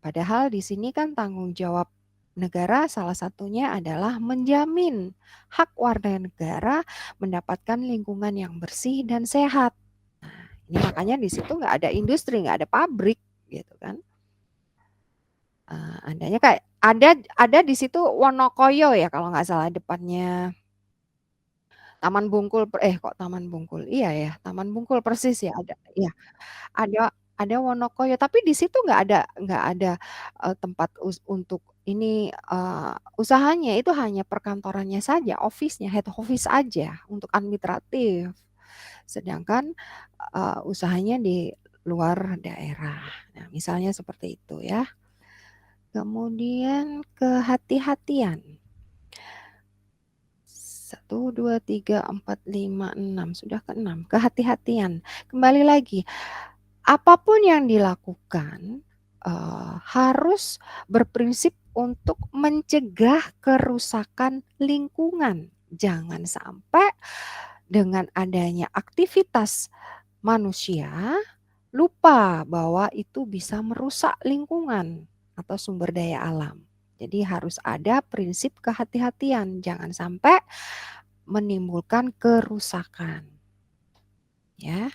Padahal di sini kan tanggung jawab negara salah satunya adalah menjamin hak warga negara mendapatkan lingkungan yang bersih dan sehat. Nah, ini makanya di situ nggak ada industri, nggak ada pabrik gitu kan. Adanya kayak ada di situ Wonokoyo ya kalau nggak salah depannya Taman Bungkul kok Taman Bungkul iya ya Taman Bungkul persis ya ya ada Wonokoyo tapi di situ nggak ada tempat untuk ini usahanya itu hanya perkantorannya saja office-nya head office aja untuk administratif sedangkan usahanya di luar daerah. Nah, misalnya seperti itu ya. Kemudian kehati-hatian. 1, 2, 3, 4, 5, 6. Sudah ke-6. Kehati-hatian. Kembali lagi. Apapun yang dilakukan harus berprinsip untuk mencegah kerusakan lingkungan. Jangan sampai dengan adanya aktivitas manusia lupa bahwa itu bisa merusak lingkungan atau sumber daya alam. Jadi harus ada prinsip kehati-hatian, jangan sampai menimbulkan kerusakan. Ya.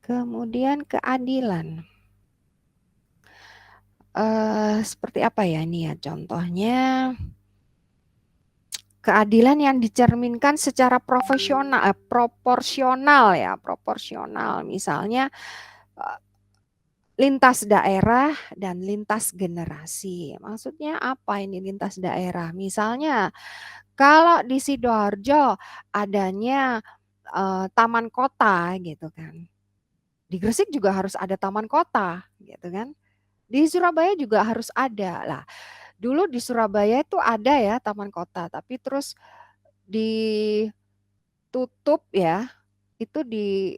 Kemudian keadilan. Seperti apa ya ini ya contohnya? Keadilan yang dicerminkan secara proporsional ya, proporsional. Misalnya lintas daerah dan lintas generasi. Maksudnya apa ini lintas daerah? Misalnya kalau di Sidoarjo adanya taman kota gitu kan. Di Gresik juga harus ada taman kota gitu kan. Di Surabaya juga harus ada. Lah, dulu di Surabaya itu ada ya taman kota, tapi terus ditutup ya. Itu di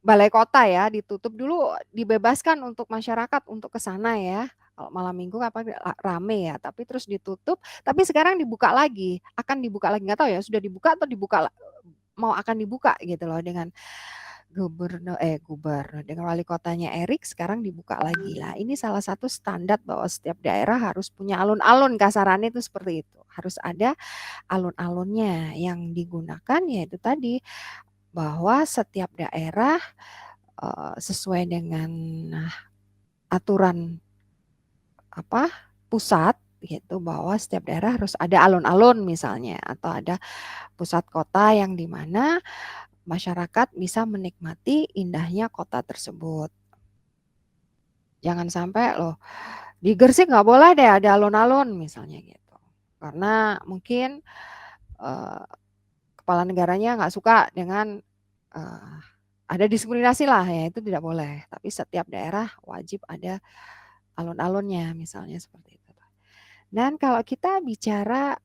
Balai Kota ya ditutup dulu dibebaskan untuk masyarakat untuk ke sana ya. Kalau malam minggu apa rame ya, tapi terus ditutup, tapi sekarang dibuka lagi, akan dibuka lagi nggak tahu ya sudah dibuka atau mau akan dibuka gitu loh dengan gubernur dengan wali kotanya Erik sekarang dibuka lagi lah. Ini salah satu standar bahwa setiap daerah harus punya alun-alun kasarannya itu seperti itu. Harus ada alun-alunnya yang digunakan yaitu tadi bahwa setiap daerah sesuai dengan aturan pusat gitu bahwa setiap daerah harus ada alun-alun misalnya atau ada pusat kota yang di mana masyarakat bisa menikmati indahnya kota tersebut. Jangan sampai loh, di Gresik nggak boleh deh ada alun-alun misalnya gitu. Karena mungkin kepala negaranya nggak suka dengan ada diskriminasi lah ya, itu tidak boleh. Tapi setiap daerah wajib ada alun-alunnya misalnya seperti itu. Dan kalau kita bicara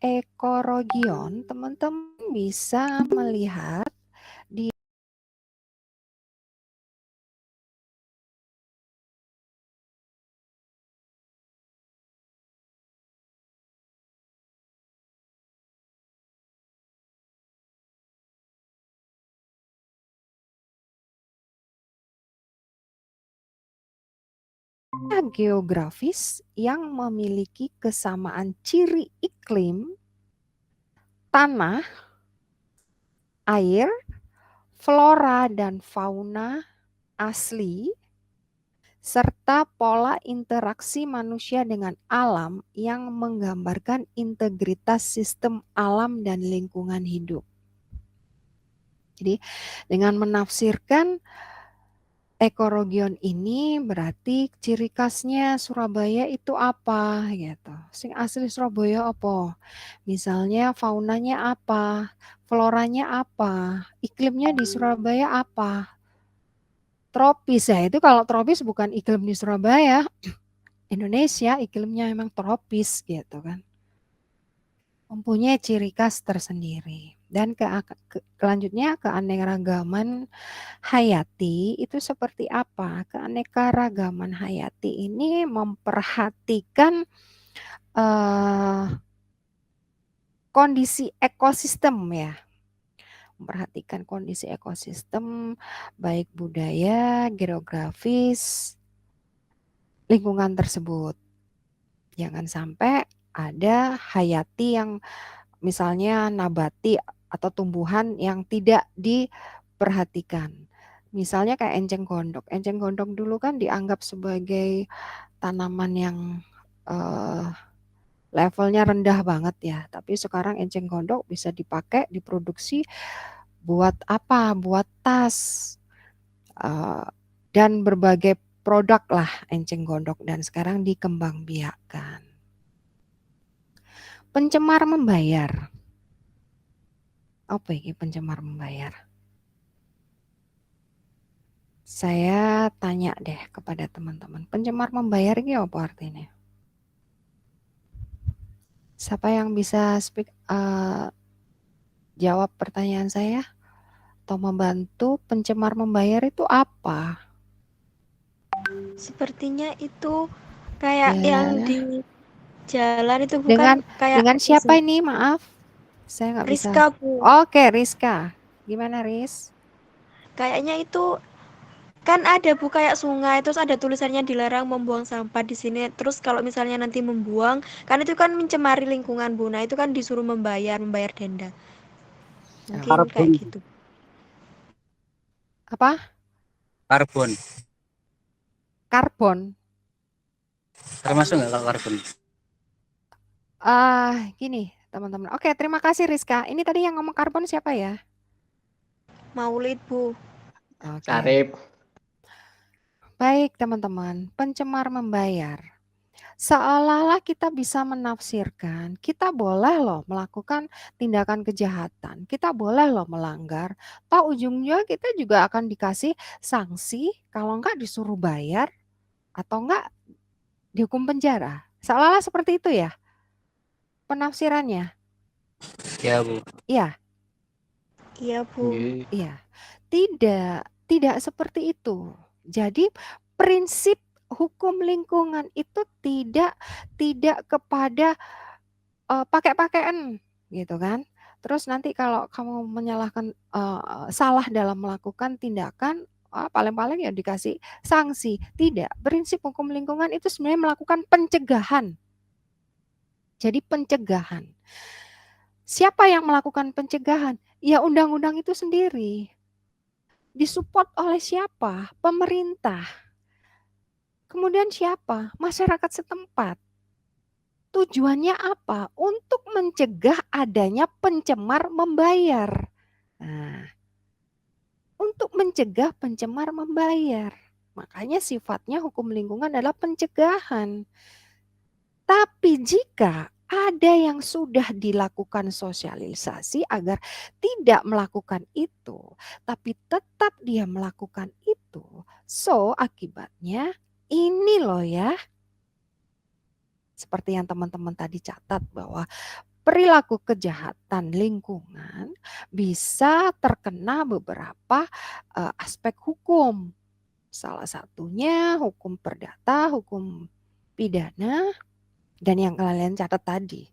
ekoregion, teman-teman bisa melihat di geografis yang memiliki kesamaan ciri iklim, tanah, air, flora dan fauna asli, serta pola interaksi manusia dengan alam yang menggambarkan integritas sistem alam dan lingkungan hidup. Jadi dengan menafsirkan ekoregion ini berarti ciri khasnya Surabaya itu apa gitu. Sing asli Surabaya apa? Misalnya faunanya apa? Floranya apa? Iklimnya di Surabaya apa? Tropis ya, itu kalau tropis bukan iklim di Surabaya. Indonesia iklimnya memang tropis gitu kan. Mempunyai ciri khas tersendiri. Dan selanjutnya keanekaragaman hayati itu seperti apa? Keanekaragaman hayati ini memperhatikan kondisi ekosistem ya. Memperhatikan kondisi ekosistem baik budaya, geografis, lingkungan tersebut. Jangan sampai ada hayati yang misalnya nabati atau tumbuhan yang tidak diperhatikan. Misalnya kayak enceng gondok. Enceng gondok dulu kan dianggap sebagai tanaman yang levelnya rendah banget ya. Tapi sekarang enceng gondok bisa dipakai, diproduksi buat apa? Buat tas dan berbagai produk lah enceng gondok dan sekarang dikembangbiakkan. Pencemar membayar. Apa ini pencemar membayar? Saya tanya deh kepada teman-teman. Pencemar membayar ini apa artinya? Siapa yang bisa jawab pertanyaan saya? Atau membantu pencemar membayar itu apa? Sepertinya itu kayak yang di jalan itu bukan dengan kayak dengan siapa ini? Maaf, saya nggak bisa. Rizka, Bu. Oke, Rizka. Gimana, Riz? Kayaknya itu kan ada Bu kayak sungai, terus ada tulisannya dilarang membuang sampah di sini. Terus kalau misalnya nanti membuang, kan itu kan mencemari lingkungan Bu. Nah itu kan disuruh membayar denda. Mungkin kayak gitu. Apa? Karbon. Karbon. Termasuk nggak kalau karbon? Gini teman-teman. Oke, terima kasih Rizka. Ini tadi yang ngomong karbon siapa ya? Maulid Bu. Oke. Sarip. Baik teman-teman, pencemar membayar. Seolah-olah kita bisa menafsirkan, kita boleh loh melakukan tindakan kejahatan, kita boleh loh melanggar, toh ujungnya kita juga akan dikasih sanksi, kalau enggak disuruh bayar, atau enggak dihukum penjara. Seolah-olah seperti itu ya penafsirannya. Ya Bu. Iya. Iya Bu. Iya. Tidak seperti itu. Jadi prinsip hukum lingkungan itu tidak kepada pakai-pakaian gitu kan. Terus nanti kalau kamu menyalahkan salah dalam melakukan tindakan paling-paling ya dikasih sanksi. Tidak, prinsip hukum lingkungan itu sebenarnya melakukan pencegahan. Jadi pencegahan. Siapa yang melakukan pencegahan? Ya undang-undang itu sendiri. Disupport oleh siapa? Pemerintah. Kemudian siapa? Masyarakat setempat. Tujuannya apa? Untuk mencegah adanya pencemar membayar. Nah, untuk mencegah pencemar membayar. Makanya sifatnya hukum lingkungan adalah pencegahan. Tapi jika ada yang sudah dilakukan sosialisasi agar tidak melakukan itu, tapi tetap dia melakukan itu, so akibatnya ini loh ya. Seperti yang teman-teman tadi catat bahwa perilaku kejahatan lingkungan bisa terkena beberapa aspek hukum. Salah satunya hukum perdata, hukum pidana, dan yang kalian catat tadi.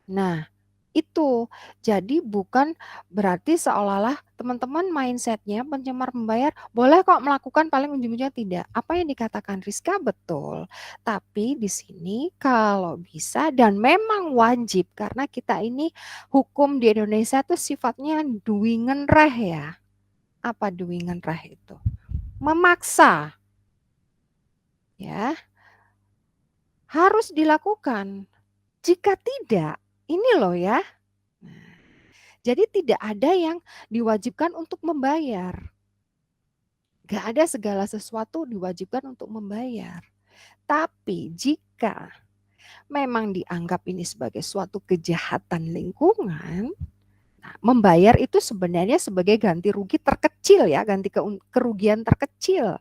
Nah, itu jadi bukan berarti seolah-olah teman-teman mindsetnya pencemar membayar boleh kok melakukan, paling ujung-ujungnya tidak. Apa yang dikatakan Rizka betul, tapi di sini kalau bisa dan memang wajib, karena kita ini hukum di Indonesia tuh sifatnya duwingen reh ya. Apa duwingen reh itu? Memaksa, ya, harus dilakukan. Jika tidak, ini loh ya. Nah, jadi tidak ada yang diwajibkan untuk membayar. Gak ada segala sesuatu diwajibkan untuk membayar. Tapi jika memang dianggap ini sebagai suatu kejahatan lingkungan, nah, membayar itu sebenarnya sebagai ganti rugi terkecil ya, ganti kerugian terkecil.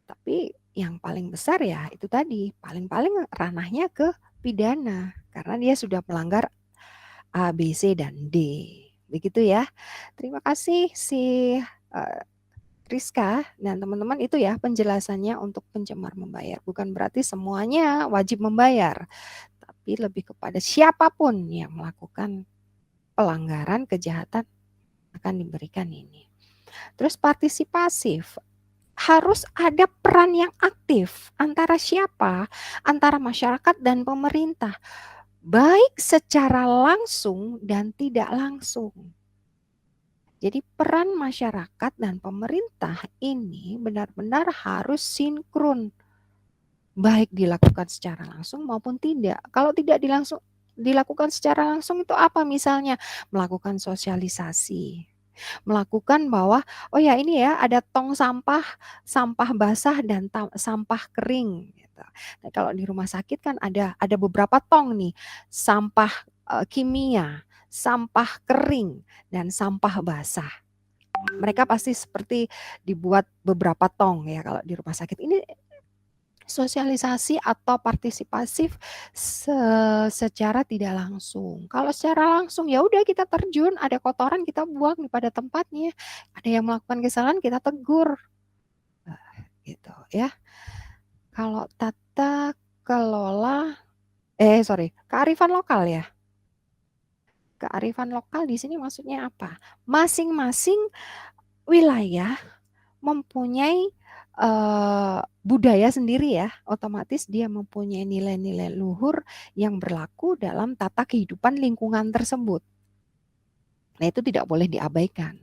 Tapi yang paling besar ya itu tadi, paling-paling ranahnya ke pidana karena dia sudah melanggar A, B, C, dan D. Begitu ya. Terima kasih si Rizka dan teman-teman, itu ya penjelasannya untuk pencemar membayar. Bukan berarti semuanya wajib membayar, tapi lebih kepada siapapun yang melakukan pelanggaran kejahatan akan diberikan ini. Terus partisipasif. Harus ada peran yang aktif antara siapa? Antara masyarakat dan pemerintah. Baik secara langsung dan tidak langsung. Jadi peran masyarakat dan pemerintah ini benar-benar harus sinkron. Baik dilakukan secara langsung maupun tidak. Kalau tidak dilakukan secara langsung itu apa misalnya? Melakukan sosialisasi. Melakukan bahwa oh ya ini ya ada tong sampah, sampah basah dan sampah kering gitu. Nah, kalau di rumah sakit kan ada beberapa tong nih, sampah kimia, sampah kering dan sampah basah. Mereka pasti seperti dibuat beberapa tong ya kalau di rumah sakit. Ini sosialisasi atau partisipasif secara tidak langsung. Kalau secara langsung ya udah kita terjun, ada kotoran kita buang pada tempatnya. Ada yang melakukan kesalahan kita tegur. Gitu ya. Kalau tata kelola kearifan lokal ya. Kearifan lokal di sini maksudnya apa? Masing-masing wilayah mempunyai budaya sendiri ya, otomatis dia mempunyai nilai-nilai luhur yang berlaku dalam tata kehidupan lingkungan tersebut. Nah itu tidak boleh diabaikan.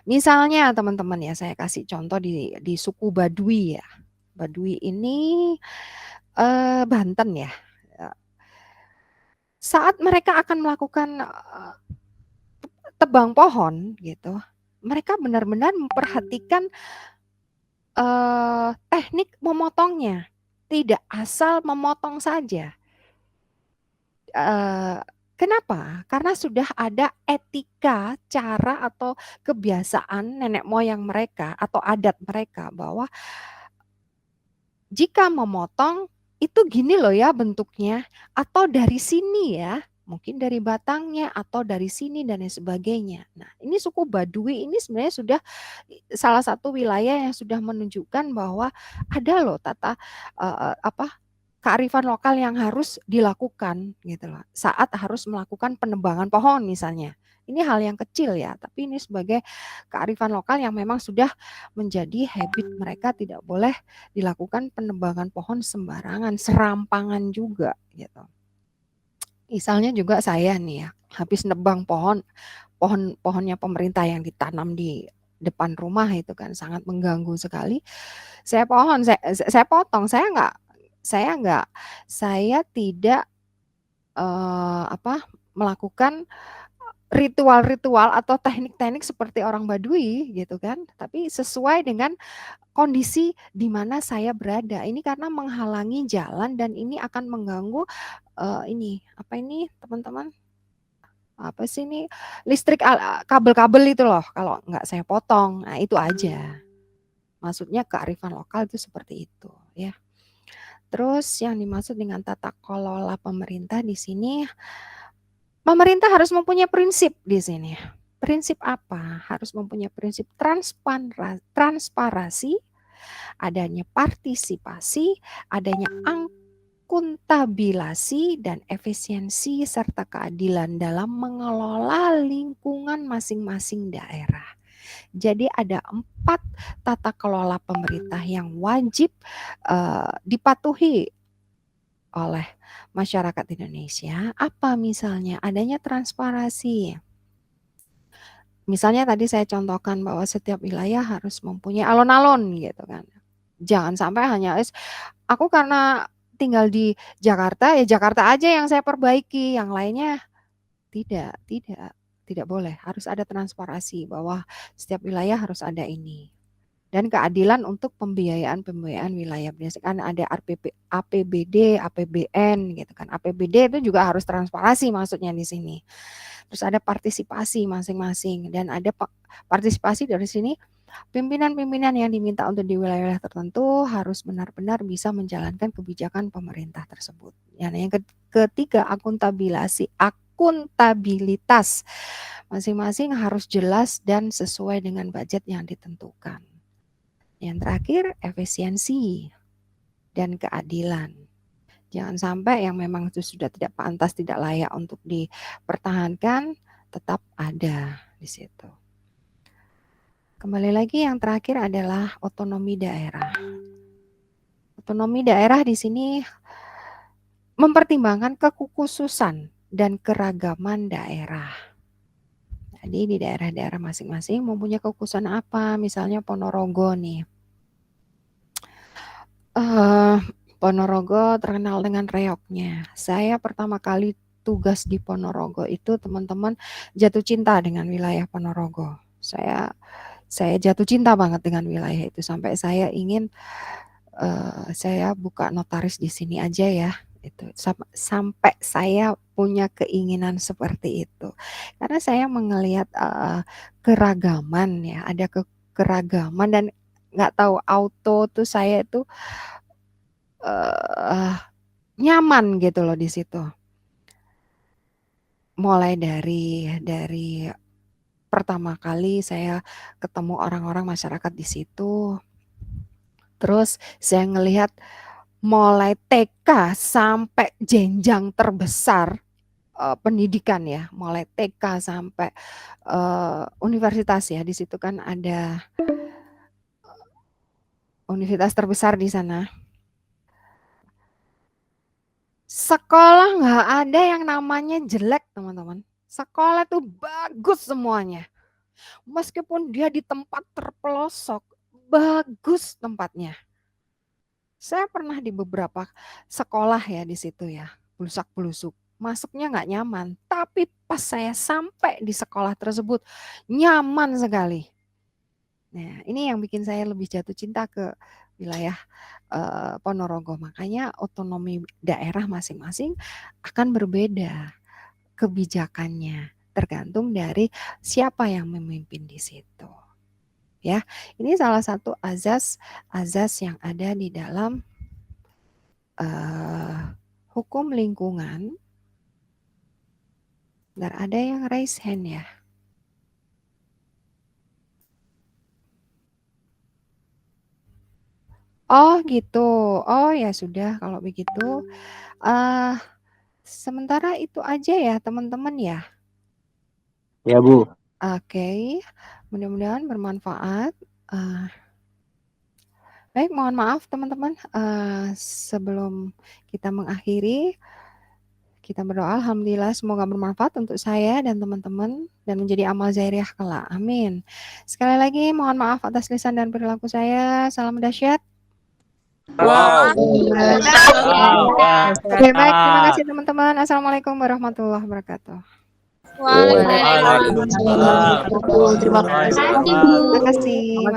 Misalnya teman-teman ya, saya kasih contoh di suku Baduy ya. Baduy ini Banten ya. Saat mereka akan melakukan tebang pohon gitu, mereka benar-benar memperhatikan teknik memotongnya, tidak asal memotong saja. Kenapa? Karena sudah ada etika, cara atau kebiasaan nenek moyang mereka atau adat mereka bahwa jika memotong itu gini loh ya bentuknya, atau dari sini ya, mungkin dari batangnya atau dari sini dan lain sebagainya. Nah, ini suku Baduy ini sebenarnya sudah salah satu wilayah yang sudah menunjukkan bahwa ada loh tata kearifan lokal yang harus dilakukan gitu loh. Saat harus melakukan penebangan pohon misalnya. Ini hal yang kecil ya, tapi ini sebagai kearifan lokal yang memang sudah menjadi habit mereka, tidak boleh dilakukan penebangan pohon sembarangan, serampangan juga gitu. Misalnya juga saya nih ya, habis nebang pohonnya pemerintah yang ditanam di depan rumah itu kan sangat mengganggu sekali. Saya potong, saya tidak melakukan ritual-ritual atau teknik-teknik seperti orang Baduy gitu kan, tapi sesuai dengan kondisi di mana saya berada. Ini karena menghalangi jalan dan ini akan mengganggu ini apa ini teman-teman? Apa sih ini listrik kabel-kabel itu loh kalau nggak saya potong. Nah, itu aja. Maksudnya kearifan lokal itu seperti itu ya. Terus yang dimaksud dengan tata kelola pemerintah di sini, pemerintah harus mempunyai prinsip di sini. Prinsip apa? Harus mempunyai prinsip transparansi, adanya partisipasi, adanya akuntabulasi dan efisiensi serta keadilan dalam mengelola lingkungan masing-masing daerah. Jadi ada 4 tata kelola pemerintah yang wajib dipatuhi oleh masyarakat Indonesia. Apa misalnya? Adanya transparansi. Misalnya tadi saya contohkan bahwa setiap wilayah harus mempunyai alun-alun gitu kan. Jangan sampai hanya aku karena tinggal di Jakarta, ya Jakarta aja yang saya perbaiki, yang lainnya tidak boleh. Harus ada transparansi bahwa setiap wilayah harus ada ini. Dan keadilan untuk pembiayaan wilayah. Biasanya kan ada APBD, APBN gitu kan. APBD itu juga harus transparansi maksudnya di sini. Terus ada partisipasi masing-masing dan ada partisipasi dari sini pimpinan-pimpinan yang diminta untuk di wilayah tertentu harus benar-benar bisa menjalankan kebijakan pemerintah tersebut. Yang ketiga akuntabilitas. Masing-masing harus jelas dan sesuai dengan budget yang ditentukan. Yang terakhir, efisiensi dan keadilan. Jangan sampai yang memang itu sudah tidak pantas, tidak layak untuk dipertahankan, tetap ada di situ. Kembali lagi yang terakhir adalah otonomi daerah. Otonomi daerah di sini mempertimbangkan kekhususan dan keragaman daerah. Jadi di daerah-daerah masing-masing mempunyai kekhususan apa, misalnya Ponorogo nih. Ponorogo terkenal dengan reoknya. Saya pertama kali tugas di Ponorogo itu teman-teman jatuh cinta dengan wilayah Ponorogo. Saya jatuh cinta banget dengan wilayah itu sampai saya ingin saya buka notaris di sini aja ya. Itu sampai saya punya keinginan seperti itu. Karena saya melihat keragaman ya, ada keragaman dan nggak tahu auto tuh saya itu nyaman gitu loh di situ. Mulai dari pertama kali saya ketemu orang-orang masyarakat di situ. Terus saya ngelihat mulai TK sampai jenjang terbesar pendidikan ya, mulai TK sampai universitas ya. Di situ kan ada universitas terbesar di sana. Sekolah nggak ada yang namanya jelek teman-teman. Sekolah tuh bagus semuanya. Meskipun dia di tempat terpelosok, bagus tempatnya. Saya pernah di beberapa sekolah ya di situ ya, blusak-blusuk. Masuknya nggak nyaman, tapi pas saya sampai di sekolah tersebut, nyaman sekali. Nah, ini yang bikin saya lebih jatuh cinta ke wilayah Ponorogo. Makanya otonomi daerah masing-masing akan berbeda kebijakannya, tergantung dari siapa yang memimpin di situ. Ya, ini salah satu azas yang ada di dalam hukum lingkungan. Dan ada yang raise hand ya. Oh gitu. Oh ya sudah kalau begitu. Sementara itu aja ya teman-teman ya. Ya Bu. Oke. Mudah-mudahan bermanfaat. Baik, mohon maaf teman-teman. Sebelum kita mengakhiri, kita berdoa. Alhamdulillah semoga bermanfaat untuk saya dan teman-teman dan menjadi amal jariah kelak. Amin. Sekali lagi mohon maaf atas lisan dan perilaku saya. Salam dahsyat. Wow. Oke, baik. Terima kasih teman-teman. Assalamualaikum warahmatullahi wabarakatuh. Waalaikumsalam. Terima kasih, Bu. Terima kasih.